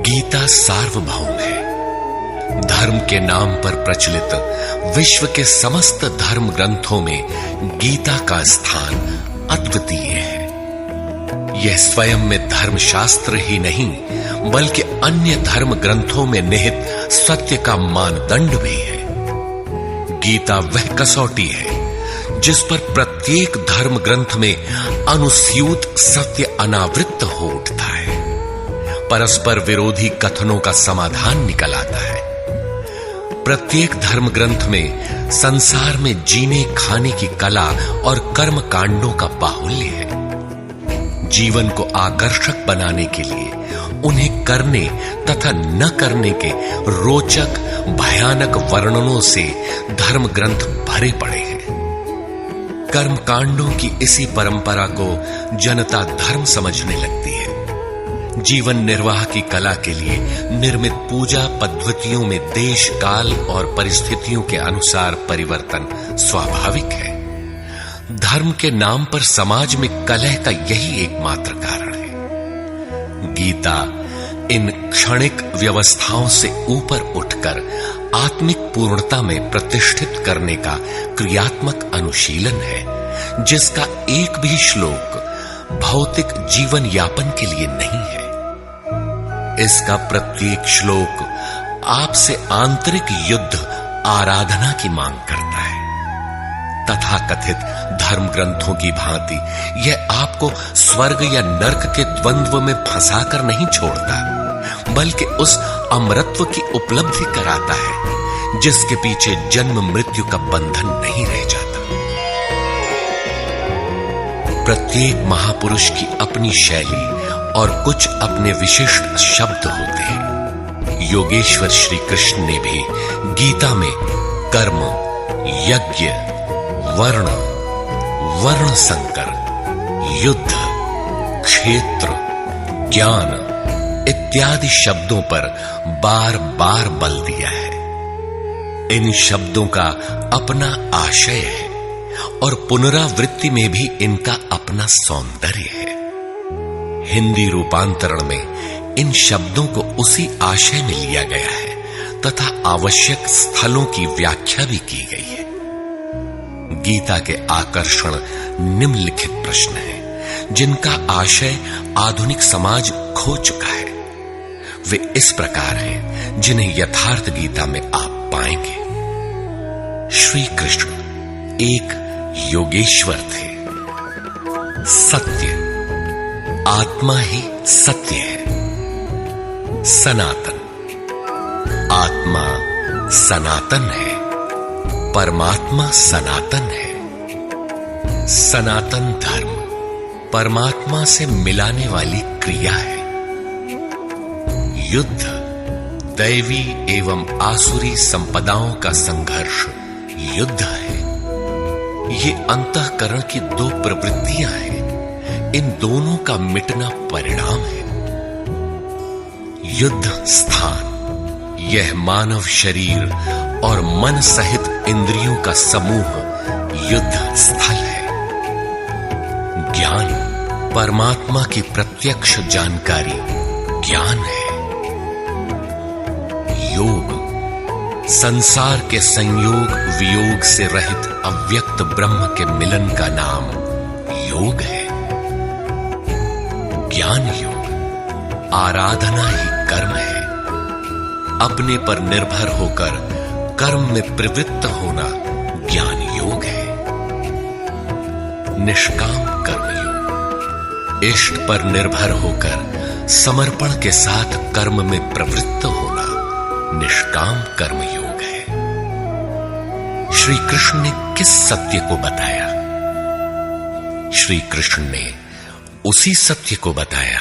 गीता सार्वभौम है। धर्म के नाम पर प्रचलित विश्व के समस्त धर्म ग्रंथों में गीता का स्थान अद्वितीय है। यह स्वयं में धर्मशास्त्र ही नहीं बल्कि अन्य धर्म ग्रंथों में निहित सत्य का मानदंड भी है। गीता वह कसौटी है जिस पर प्रत्येक धर्म ग्रंथ में अनुस्यूत सत्य अनावृत हो उठता है। परस्पर विरोधी कथनों का समाधान निकल आता है। प्रत्येक धर्म ग्रंथ में संसार में जीने खाने की कला और कर्म कांडों का बाहुल्य है। जीवन को आकर्षक बनाने के लिए उन्हें करने तथा न करने के रोचक भयानक वर्णनों से धर्म ग्रंथ भरे पड़े हैं। कर्म कांडों की इसी परंपरा को जनता धर्म समझने लगती है। जीवन निर्वाह की कला के लिए निर्मित पूजा पद्धतियों में देश काल और परिस्थितियों के अनुसार परिवर्तन स्वाभाविक है। धर्म के नाम पर समाज में कलह का यही एकमात्र कारण है। गीता इन क्षणिक व्यवस्थाओं से ऊपर उठकर आत्मिक पूर्णता में प्रतिष्ठित करने का क्रियात्मक अनुशीलन है, जिसका एक भी श्लोक भौतिक जीवन यापन के लिए नहीं है। इसका प्रत्येक श्लोक आपसे आंतरिक युद्ध आराधना की मांग करता है। तथाकथित धर्म ग्रंथों की भांति यह आपको स्वर्ग या नरक के द्वंद्व में फंसाकर नहीं छोड़ता, बल्कि उस अमरत्व की उपलब्धि कराता है जिसके पीछे जन्म मृत्यु का बंधन नहीं रह जाता। प्रत्येक महापुरुष की अपनी शैली और कुछ अपने विशिष्ट शब्द होते हैं। योगेश्वर श्री कृष्ण ने भी गीता में कर्म, यज्ञ, वर्ण संकर, युद्ध, क्षेत्र, ज्ञान इत्यादि शब्दों पर बार बार बल दिया है। इन शब्दों का अपना आशय है और पुनरावृत्ति में भी इनका अपना सौंदर्य है। हिंदी रूपांतरण में इन शब्दों को उसी आशय में लिया गया है तथा आवश्यक स्थलों की व्याख्या भी की गई है। गीता के आकर्षण निम्नलिखित प्रश्न हैं, जिनका आशय आधुनिक समाज खो चुका है। वे इस प्रकार हैं जिन्हें यथार्थ गीता में आप पाएंगे। श्री कृष्ण एक योगेश्वर थे। सत्य, आत्मा ही सत्य है। सनातन, आत्मा सनातन है, परमात्मा सनातन है। सनातन धर्म परमात्मा से मिलाने वाली क्रिया है। युद्ध दैवी एवं आसुरी संपदाओं का संघर्ष युद्ध है। ये अंतःकरण की दो प्रवृत्तियां हैं। इन दोनों का मिटना परिणाम है। युद्ध स्थान यह मानव शरीर और मन सहित इंद्रियों का समूह युद्ध स्थल है। ज्ञान परमात्मा की प्रत्यक्ष जानकारी ज्ञान है। योग संसार के संयोग वियोग से रहित अव्यक्त ब्रह्म के मिलन का नाम योग है। ज्ञान योग आराधना ही कर्म है। अपने पर निर्भर होकर कर्म में प्रवृत्त होना ज्ञान योग है। निष्काम कर्म योग इष्ट पर निर्भर होकर समर्पण के साथ कर्म में प्रवृत्त होना निष्काम कर्म योग है। श्री कृष्ण ने किस सत्य को बताया? श्री कृष्ण ने उसी सत्य को बताया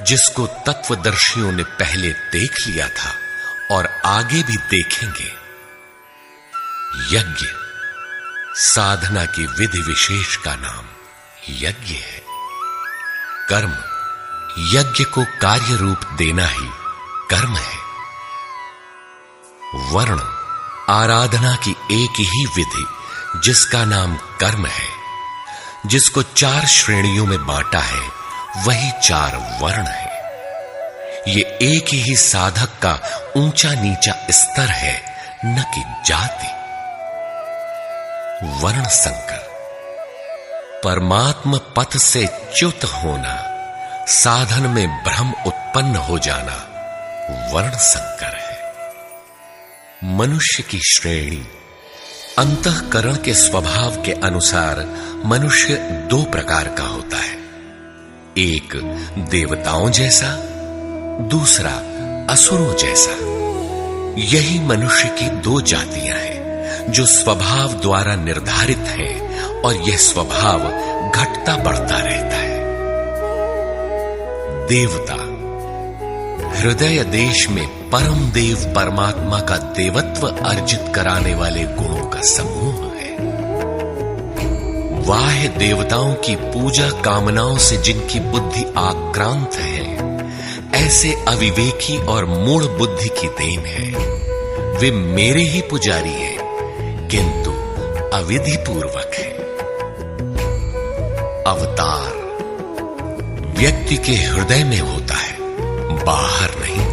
जिसको तत्वदर्शियों ने पहले देख लिया था और आगे भी देखेंगे। यज्ञ साधना की विधि विशेष का नाम यज्ञ है। कर्म, यज्ञ को कार्य रूप देना ही कर्म है। वर्ण, आराधना की एक ही विधि जिसका नाम कर्म है, जिसको 4 श्रेणियों में बांटा है, वही 4 वर्ण है। ये एक ही साधक का ऊंचा नीचा स्तर है, न कि जाति। वर्ण संकर, परमात्म पथ से च्युत होना, साधन में भ्रम उत्पन्न हो जाना वर्ण संकर है। मनुष्य की श्रेणी, अंतःकरण के स्वभाव के अनुसार मनुष्य 2 प्रकार का होता है। एक देवताओं जैसा, दूसरा असुरों जैसा। यही मनुष्य की 2 जातियां हैं जो स्वभाव द्वारा निर्धारित हैं, और यह स्वभाव घटता बढ़ता रहता है। देवता, हृदय देश में परम देव परमात्मा का देवत्व अर्जित कराने वाले गुणों का समूह है। बाह्य देवताओं की पूजा कामनाओं से जिनकी बुद्धि आक्रांत है, ऐसे अविवेकी और मूढ़ बुद्धि की देन है। वे मेरे ही पुजारी हैं, किंतु अविधि पूर्वक है। अवतार व्यक्ति के हृदय में होता है, बाहर नहीं।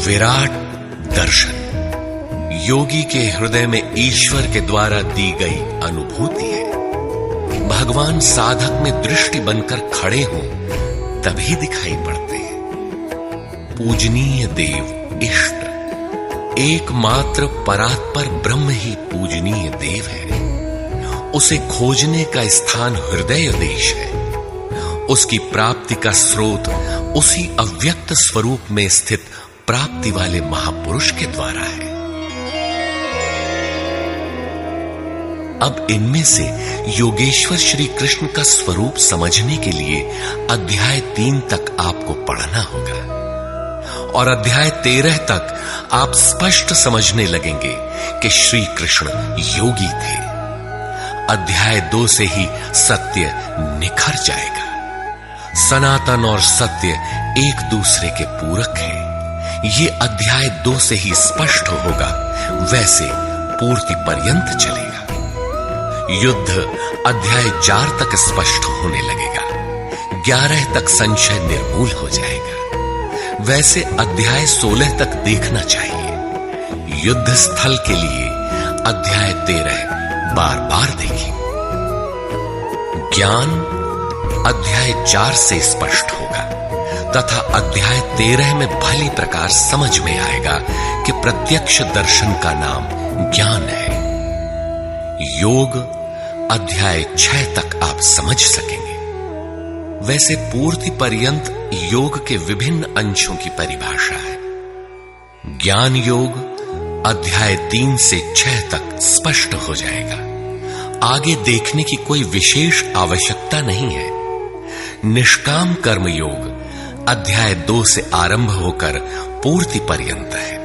विराट दर्शन योगी के हृदय में ईश्वर के द्वारा दी गई अनुभूति है। भगवान साधक में दृष्टि बनकर खड़े हों तभी दिखाई पड़ते हैं। पूजनीय देव इष्ट, एकमात्र परात्पर ब्रह्म ही पूजनीय देव है। उसे खोजने का स्थान हृदय देश है। उसकी प्राप्ति का स्रोत उसी अव्यक्त स्वरूप में स्थित प्राप्ति वाले महापुरुष के द्वारा है। अब इनमें से योगेश्वर श्री कृष्ण का स्वरूप समझने के लिए अध्याय 3 तक आपको पढ़ना होगा, और अध्याय 13 तक आप स्पष्ट समझने लगेंगे कि श्री कृष्ण योगी थे। अध्याय 2 से ही सत्य निखर जाएगा। सनातन और सत्य एक दूसरे के पूरक हैं। ये अध्याय 2 से ही स्पष्ट होगा, वैसे पूर्ति पर्यंत चलेगा। युद्ध अध्याय 4 तक स्पष्ट होने लगेगा। 11 तक संशय निर्मूल हो जाएगा। वैसे अध्याय 16 तक देखना चाहिए। युद्ध स्थल के लिए अध्याय 13 बार बार देखिए। ज्ञान अध्याय 4 से स्पष्ट होगा, तथा अध्याय 13 में भली प्रकार समझ में आएगा कि प्रत्यक्ष दर्शन का नाम ज्ञान है। योग अध्याय 6 तक आप समझ सकेंगे। वैसे पूर्ति पर्यंत योग के विभिन्न अंशों की परिभाषा है। ज्ञान योग अध्याय 3 से 6 तक स्पष्ट हो जाएगा। आगे देखने की कोई विशेष आवश्यकता नहीं है। निष्काम कर्म योग अध्याय 2 से आरंभ होकर पूर्ति पर्यंत है।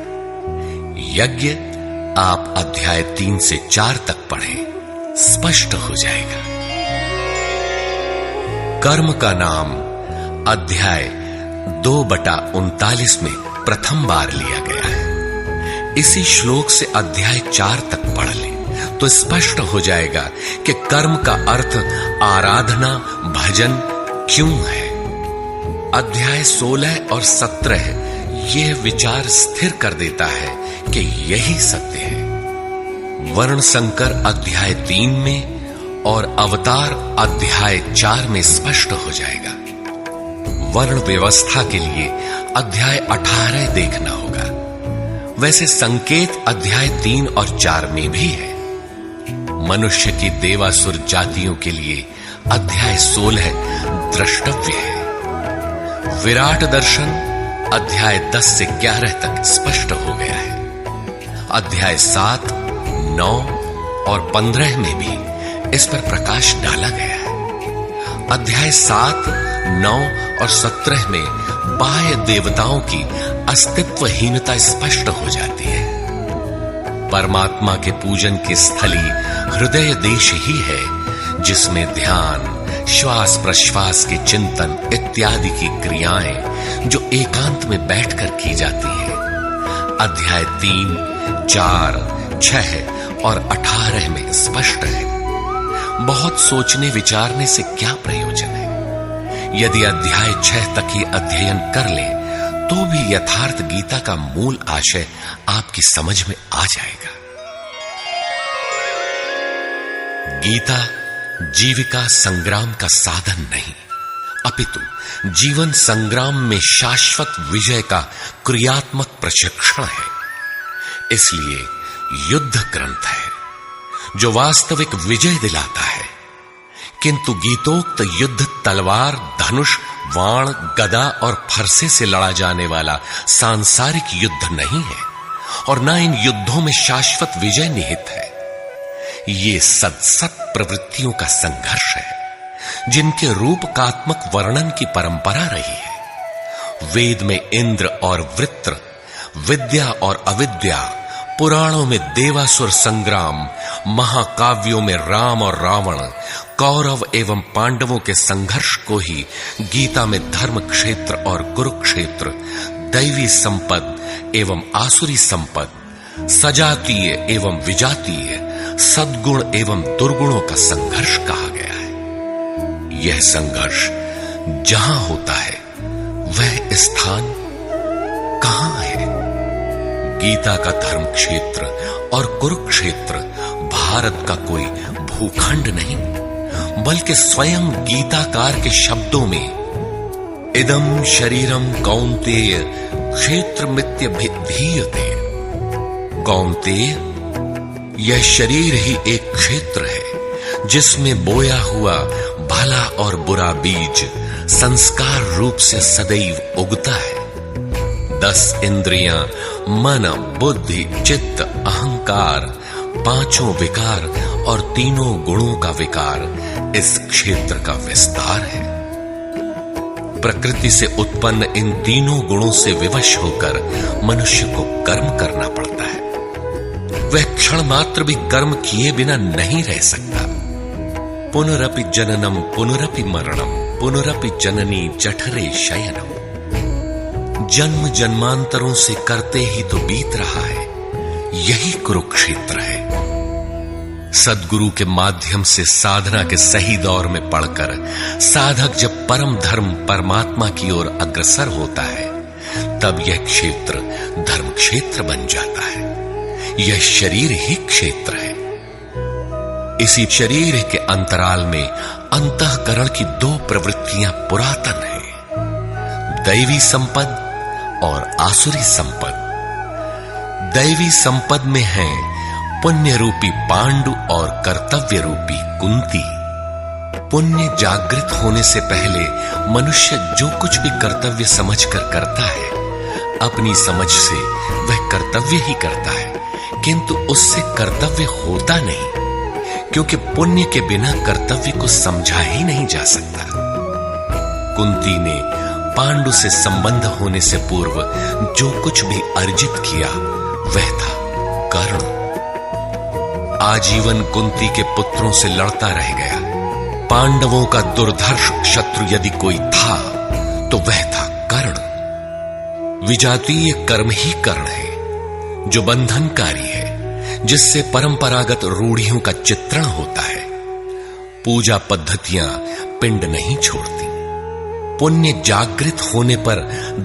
यज्ञ आप अध्याय 3 से 4 तक पढ़ें, स्पष्ट हो जाएगा। कर्म का नाम अध्याय 2/39 में प्रथम बार लिया गया है। इसी श्लोक से अध्याय 4 तक पढ़ लें तो स्पष्ट हो जाएगा कि कर्म का अर्थ आराधना भजन क्यों है। अध्याय 16 और 17 यह विचार स्थिर कर देता है कि यही सत्य है। वर्ण संकर अध्याय 3 में और अवतार अध्याय 4 में स्पष्ट हो जाएगा। वर्ण व्यवस्था के लिए अध्याय 18 देखना होगा। वैसे संकेत अध्याय 3 और 4 में भी है। मनुष्य की देवासुर जातियों के लिए अध्याय 16 द्रष्टव्य है। विराट दर्शन अध्याय 10 से 11 तक स्पष्ट हो गया है। अध्याय 7, 9 और 15 में भी इस पर प्रकाश डाला गया है। अध्याय 7, 9 और 17 में बाह्य देवताओं की अस्तित्वहीनता स्पष्ट हो जाती है। परमात्मा के पूजन की स्थली हृदय देश ही है, जिसमें ध्यान, श्वास प्रश्वास के चिंतन इत्यादि की क्रियाएं जो एकांत में बैठकर की जाती है। अध्याय 3, 4, 6 और 18 में स्पष्ट है। बहुत सोचने विचारने से क्या प्रयोजन है? यदि अध्याय 6 तक ही अध्ययन कर ले तो भी यथार्थ गीता का मूल आशय आपकी समझ में आ जाएगा। गीता जीविका संग्राम का साधन नहीं, अपितु जीवन संग्राम में शाश्वत विजय का क्रियात्मक प्रशिक्षण है। इसलिए युद्ध ग्रंथ है जो वास्तविक विजय दिलाता है। किंतु गीतोक्त युद्ध तलवार, धनुष, वाण, गदा और फरसे से लड़ा जाने वाला सांसारिक युद्ध नहीं है और न इन युद्धों में शाश्वत विजय निहित है। ये सत प्रवृत्तियों का संघर्ष है जिनके रूपकात्मक वर्णन की परंपरा रही है। वेद में इंद्र और वृत्र, विद्या और अविद्या, पुराणों में देवासुर संग्राम, महाकाव्यों में राम और रावण, कौरव एवं पांडवों के संघर्ष को ही गीता में धर्म क्षेत्र और कुरुक्षेत्र, दैवी संपद एवं आसुरी संपद, सजातीय एवं विजातीय, सद्गुण एवं दुर्गुणों का संघर्ष कहा गया है। यह संघर्ष जहां होता है वह स्थान कहां है? गीता का धर्म क्षेत्र और कुरुक्षेत्र भारत का कोई भूखंड नहीं, बल्कि स्वयं गीताकार के शब्दों में इदम शरीरम कौन्तेय क्षेत्रमित्यभिधीयते। कौन्तेय, यह शरीर ही एक क्षेत्र है जिसमें बोया हुआ भला और बुरा बीज संस्कार रूप से सदैव उगता है। 10 इंद्रियां, मन, बुद्धि, चित्त, अहंकार, 5 विकार और 3 गुणों का विकार इस क्षेत्र का विस्तार है। प्रकृति से उत्पन्न इन 3 गुणों से विवश होकर मनुष्य को कर्म करना पड़ता है। वह क्षण मात्र भी कर्म किए बिना नहीं रह सकता। पुनरपि जननम पुनरपि मरणम पुनरपि जननी जठरे शयनम। जन्म जन्मांतरों से करते ही तो बीत रहा है, यही कुरुक्षेत्र है। सद्गुरु के माध्यम से साधना के सही दौर में पढ़कर साधक जब परम धर्म परमात्मा की ओर अग्रसर होता है, तब यह क्षेत्र धर्म क्षेत्र बन जाता है। यह शरीर ही क्षेत्र है। इसी शरीर के अंतराल में अंतःकरण की 2 प्रवृत्तियां पुरातन हैं, दैवी संपद और आसुरी संपद। दैवी संपद में है पुण्य रूपी पांडु और कर्तव्य रूपी कुंती। पुण्य जागृत होने से पहले मनुष्य जो कुछ भी कर्तव्य समझकर करता है, अपनी समझ से वह कर्तव्य ही करता है, किंतु उससे कर्तव्य होता नहीं, क्योंकि पुण्य के बिना कर्तव्य को समझा ही नहीं जा सकता। कुंती ने पांडु से संबंध होने से पूर्व जो कुछ भी अर्जित किया वह था कर्ण। आजीवन कुंती के पुत्रों से लड़ता रह गया। पांडवों का दुर्धर्ष शत्रु यदि कोई था तो वह था कर्ण। विजातीय कर्म ही कर्ण है जो बंधनकारी है, जिससे परंपरागत रूढ़ियों का चित्रण होता है। पूजा पद्धतियां पिंड नहीं छोड़ती। पुण्य जागृत होने पर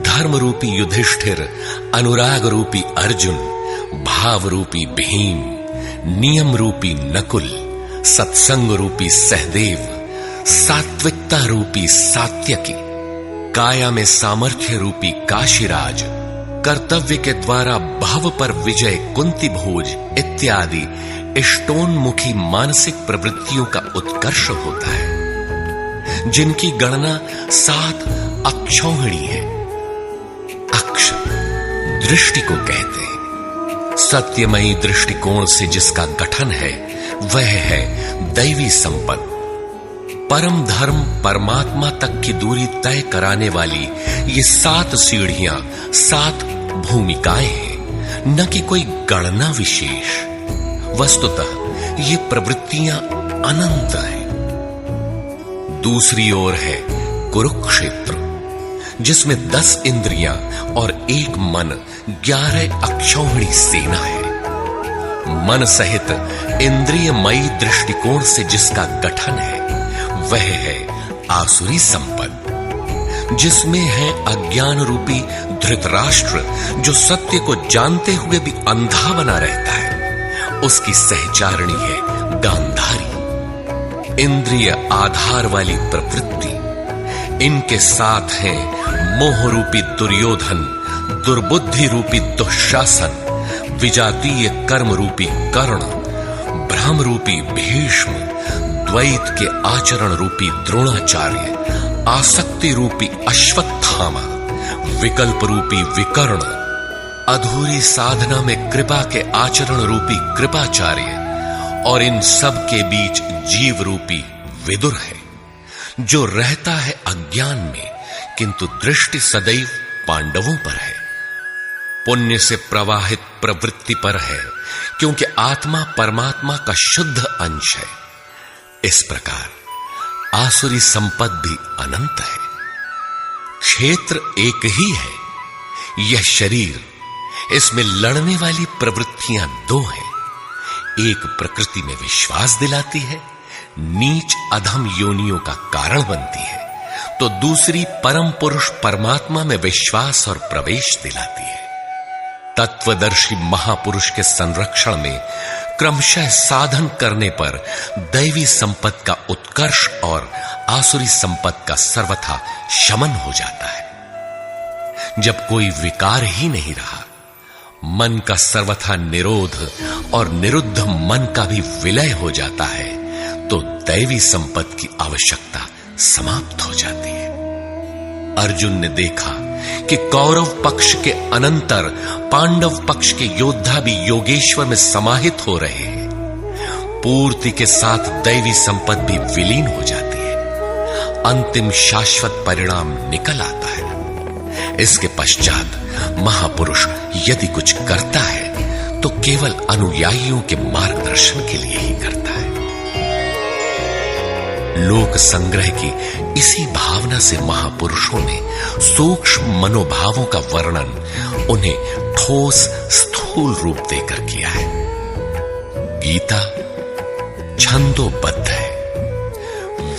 धर्म रूपी युधिष्ठिर, अनुराग रूपी अर्जुन, भाव रूपी भीम, नियम रूपी नकुल, सत्संग रूपी सहदेव, सात्विकता रूपी सात्यकी, काया में सामर्थ्य रूपी काशीराज, कर्तव्य के द्वारा भाव पर विजय कुंती भोज इत्यादि इष्टोन्मुखी मानसिक प्रवृत्तियों का उत्कर्ष होता है, जिनकी गणना 7 अक्षौहिणी है। अक्ष दृष्टि को कहते हैं। सत्यमयी दृष्टिकोण से जिसका गठन है वह है दैवी संपद। परम धर्म परमात्मा तक की दूरी तय कराने वाली ये 7 सीढ़ियां, 7 भूमिकाएं हैं, न कि कोई गणना विशेष। वस्तुतः ये प्रवृत्तियां अनंत हैं। दूसरी ओर है कुरुक्षेत्र, जिसमें 10 इंद्रियां और 1 मन 11 अक्षौहिणी सेना है। मन सहित इंद्रियमयी दृष्टिकोण से जिसका गठन है वह है आसुरी संपद, जिसमें है अज्ञान रूपी धृतराष्ट्र, जो सत्य को जानते हुए भी अंधा बना रहता है। उसकी सहचारिणी है गांधारी। इंद्रिय आधार वाली प्रवृत्ति, इनके साथ है मोह रूपी दुर्योधन, दुर्बुद्धि रूपी दुःशासन, विजातीय कर्म रूपी कर्ण, भ्रम रूपी भीष्म, द्वैत के आचरण रूपी द्रोणाचार्य, आसक्ति रूपी अश्वत्थामा, विकल्प रूपी विकर्ण, अधूरी साधना में कृपा के आचरण रूपी कृपाचार्य, और इन सब के बीच जीव रूपी विदुर है, जो रहता है अज्ञान में, किंतु दृष्टि सदैव पांडवों पर है। पुण्य से प्रवाहित प्रवृत्ति पर है, क्योंकि आत्मा परमात्मा का शुद्ध अंश है। इस प्रकार आसुरी संपद भी अनंत है। क्षेत्र एक ही है, यह शरीर, इसमें लड़ने वाली प्रवृत्तियां 2 हैं। एक प्रकृति में विश्वास दिलाती है, नीच अधम योनियों का कारण बनती है, तो दूसरी परम पुरुष परमात्मा में विश्वास और प्रवेश दिलाती है। तत्वदर्शी महापुरुष के संरक्षण में क्रमशः साधन करने पर दैवी संपत्ति का उत्कर्ष और आसुरी संपत्ति का सर्वथा शमन हो जाता है। जब कोई विकार ही नहीं रहा, मन का सर्वथा निरोध और निरुद्ध मन का भी विलय हो जाता है, तो दैवी संपत्ति की आवश्यकता समाप्त हो जाती है। अर्जुन ने देखा कि कौरव पक्ष के अनंतर पांडव पक्ष के योद्धा भी योगेश्वर में समाहित हो रहे हैं। पूर्ति के साथ दैवी संपत्ति भी विलीन हो जाती है। अंतिम शाश्वत परिणाम निकल आता है। इसके पश्चात महापुरुष यदि कुछ करता है तो केवल अनुयायियों के मार्गदर्शन के लिए ही करता है। लोक संग्रह की इसी भावना से महापुरुषों ने सूक्ष्म मनोभावों का वर्णन उन्हें ठोस स्थूल रूप देकर किया है। गीता छंदोबद्ध है,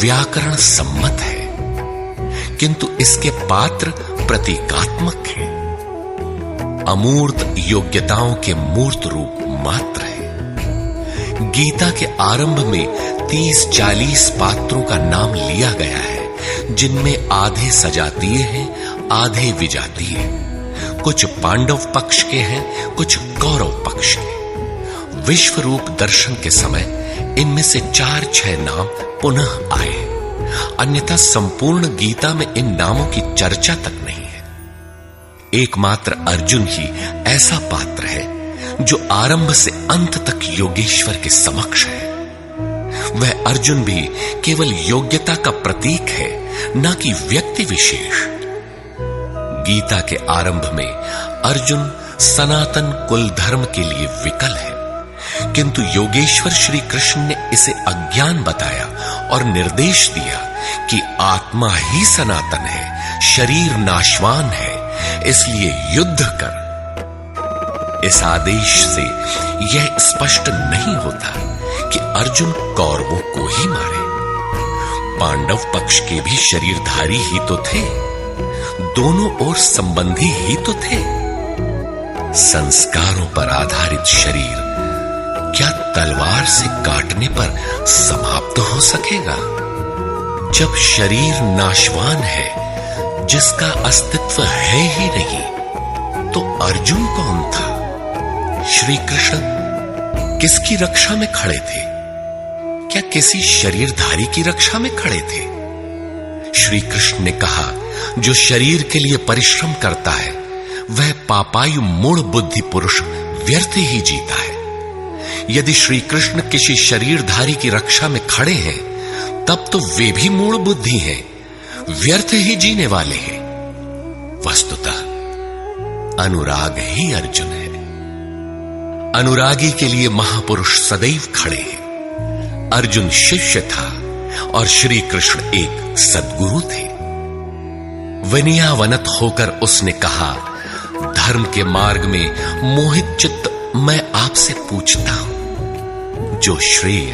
व्याकरण सम्मत है, किंतु इसके पात्र प्रतीकात्मक है, अमूर्त योग्यताओं के मूर्त रूप मात्र है। गीता के आरंभ में 30-40 पात्रों का नाम लिया गया है, जिनमें आधे सजातीय हैं, आधे विजातीय। कुछ पांडव पक्ष के हैं, कुछ कौरव पक्ष के। विश्व रूप दर्शन के समय इनमें से 4-6 नाम पुनः आए, अन्यथा संपूर्ण गीता में इन नामों की चर्चा तक नहीं है। एकमात्र अर्जुन ही ऐसा पात्र है जो आरंभ से अंत तक योगेश्वर के समक्ष है। वह अर्जुन भी केवल योग्यता का प्रतीक है, न कि व्यक्ति विशेष। गीता के आरंभ में अर्जुन सनातन कुल धर्म के लिए विकल है, किंतु योगेश्वर श्री कृष्ण ने इसे अज्ञान बताया और निर्देश दिया कि आत्मा ही सनातन है, शरीर नाशवान है, इसलिए युद्ध कर। इस आदेश से यह स्पष्ट नहीं होता कि अर्जुन कौरवों को ही मारे। पांडव पक्ष के भी शरीरधारी ही तो थे, दोनों ओर संबंधी ही तो थे। संस्कारों पर आधारित शरीर क्या तलवार से काटने पर समाप्त हो सकेगा? जब शरीर नाशवान है, जिसका अस्तित्व है ही नहीं, तो अर्जुन कौन था? श्री कृष्ण किसकी रक्षा में खड़े थे? क्या किसी शरीरधारी की रक्षा में खड़े थे? श्री कृष्ण ने कहा, जो शरीर के लिए परिश्रम करता है वह पापायु मूढ़ बुद्धि पुरुष व्यर्थ ही जीता है। यदि श्री कृष्ण किसी शरीरधारी की रक्षा में खड़े हैं, तब तो वे भी मूढ़ बुद्धि हैं, व्यर्थ ही जीने वाले हैं। वस्तुतः अनुराग ही अर्जुन है। अनुरागी के लिए महापुरुष सदैव खड़े हैं। अर्जुन शिष्य था और श्री कृष्ण एक सद्गुरु थे। विनयावनत होकर उसने कहा, धर्म के मार्ग में मोहित चित्त मैं आपसे पूछता हूं, जो श्रेय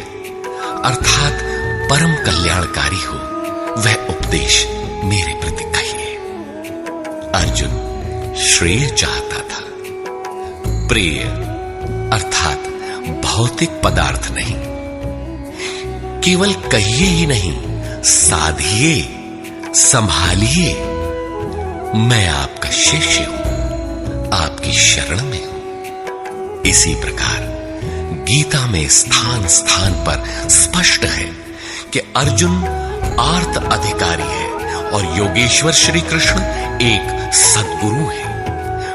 अर्थात परम कल्याणकारी हो वह उपदेश मेरे प्रति कहिए। अर्जुन श्रेय चाहता था, प्रिय अर्थात भौतिक पदार्थ नहीं। केवल कहिए ही नहीं, साधिए, संभालिए। मैं आपका शिष्य हूं, आपकी शरण में हूं। इसी प्रकार गीता में स्थान स्थान पर स्पष्ट है कि अर्जुन आर्त अधिकारी है और योगेश्वर श्री कृष्ण एक सद्गुरु है।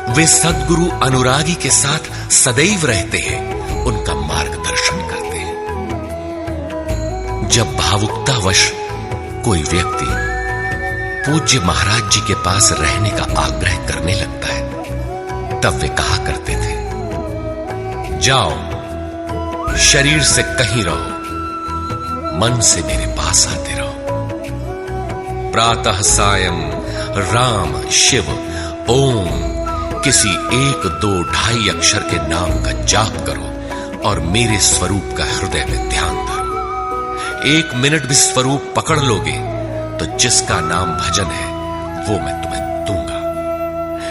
वे सद्गुरु अनुरागी के साथ सदैव रहते हैं, उनका मार्गदर्शन करते हैं। जब भावुकतावश कोई व्यक्ति पूज्य महाराज जी के पास रहने का आग्रह करने लगता है, तब वे कहा करते थे, जाओ, शरीर से कहीं रहो, मन से मेरे पास आते रहो। प्रातः सायं राम शिव ओम किसी 1, 2, 2.5 अक्षर के नाम का जाप करो और मेरे स्वरूप का हृदय में ध्यान धरो। 1 मिनट भी स्वरूप पकड़ लोगे तो जिसका नाम भजन है वो मैं तुम्हें दूंगा।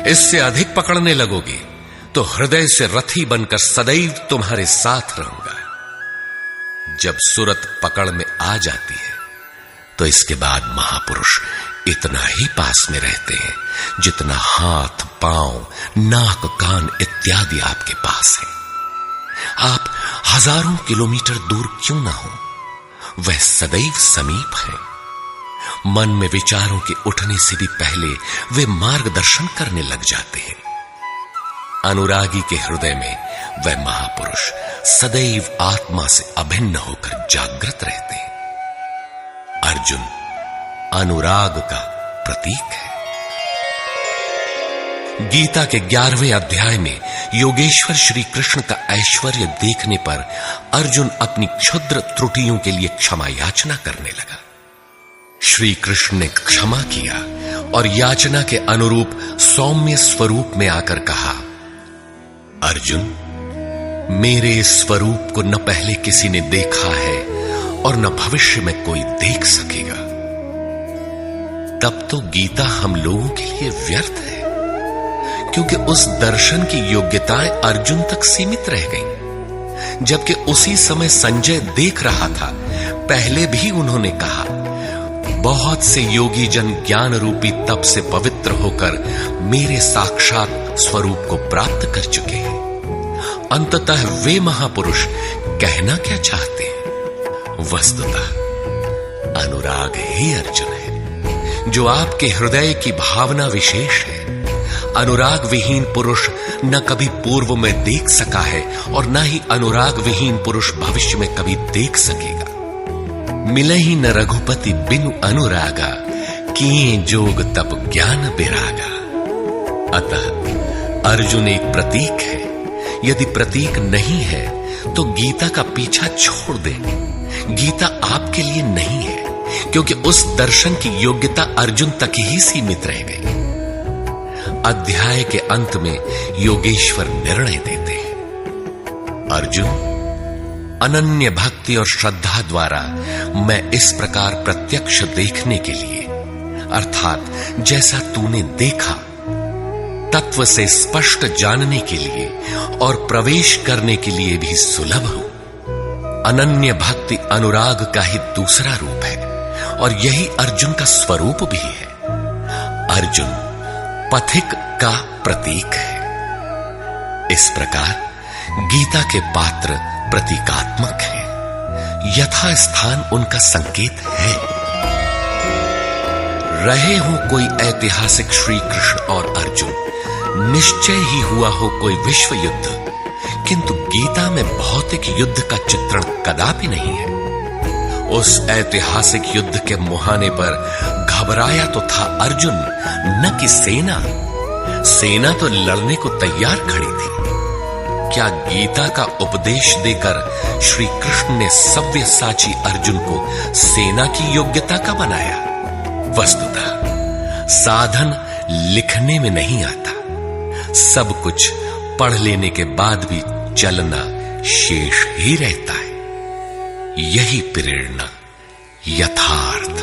इससे अधिक पकड़ने लगोगे तो हृदय से रथी बनकर सदैव तुम्हारे साथ रहूंगा। जब सूरत पकड़ में आ जाती है तो इसके बाद महापुरुष इतना ही पास में रहते हैं जितना हाथ, पांव, नाक, कान इत्यादि आपके पास है। आप हजारों किलोमीटर दूर क्यों ना हो, वह सदैव समीप है। मन में विचारों के उठने से भी पहले वे मार्गदर्शन करने लग जाते हैं। अनुरागी के हृदय में वह महापुरुष सदैव आत्मा से अभिन्न होकर जागृत रहते हैं। अर्जुन अनुराग का प्रतीक है। गीता के 11वें अध्याय में योगेश्वर श्री कृष्ण का ऐश्वर्य देखने पर अर्जुन अपनी क्षुद्र त्रुटियों के लिए क्षमा याचना करने लगा। श्री कृष्ण ने क्षमा किया और याचना के अनुरूप सौम्य स्वरूप में आकर कहा, अर्जुन, मेरे स्वरूप को न पहले किसी ने देखा है और न भविष्य में कोई देख सकेगा। तब तो गीता हम लोगों के लिए व्यर्थ है, क्योंकि उस दर्शन की योग्यताएं अर्जुन तक सीमित रह गईं। जबकि उसी समय संजय देख रहा था, पहले भी उन्होंने कहा, बहुत से योगी जन ज्ञान रूपी तप से पवित्र होकर मेरे साक्षात स्वरूप को प्राप्त कर चुके हैं। अंततः वे महापुरुष कहना क्या चाहते हैं? वस्तुतः अनुराग ही अर्जुन है, जो आपके हृदय की भावना विशेष है। अनुराग विहीन पुरुष न कभी पूर्व में देख सका है और न ही अनुराग विहीन पुरुष भविष्य में कभी देख सकेगा। मिले ही न रघुपति बिनु अनुरागा, किए जोग तप ज्ञान बिरागा। अतः अर्जुन एक प्रतीक है। यदि प्रतीक नहीं है तो गीता का पीछा छोड़ दें। गीता आपके लिए नहीं है, क्योंकि उस दर्शन की योग्यता अर्जुन तक ही सीमित रह गई। अध्याय के अंत में योगेश्वर निर्णय देते हैं, अर्जुन, अनन्य भक्ति और श्रद्धा द्वारा मैं इस प्रकार प्रत्यक्ष देखने के लिए, अर्थात जैसा तूने देखा, तत्व से स्पष्ट जानने के लिए और प्रवेश करने के लिए भी सुलभ हूं। अनन्य भक्ति अनुराग का ही दूसरा रूप है और यही अर्जुन का स्वरूप भी है। अर्जुन पथिक का प्रतीक है। इस प्रकार गीता के पात्र प्रतीकात्मक है, यथा स्थान उनका संकेत है। रहे हो कोई ऐतिहासिक श्री कृष्ण और अर्जुन, निश्चय ही हुआ हो कोई विश्व युद्ध, किंतु गीता में भौतिक युद्ध का चित्रण कदापि नहीं है। उस ऐतिहासिक युद्ध के मुहाने पर घबराया तो था अर्जुन, न कि सेना। सेना तो लड़ने को तैयार खड़ी थी, क्या गीता का उपदेश देकर श्री कृष्ण ने सव्यसाची अर्जुन को सेना की योग्यता का बनाया? वस्तुतः साधन लिखने में नहीं आता, सब कुछ पढ़ लेने के बाद भी चलना शेष ही रहता है। यही प्रेरणा, यथार्थ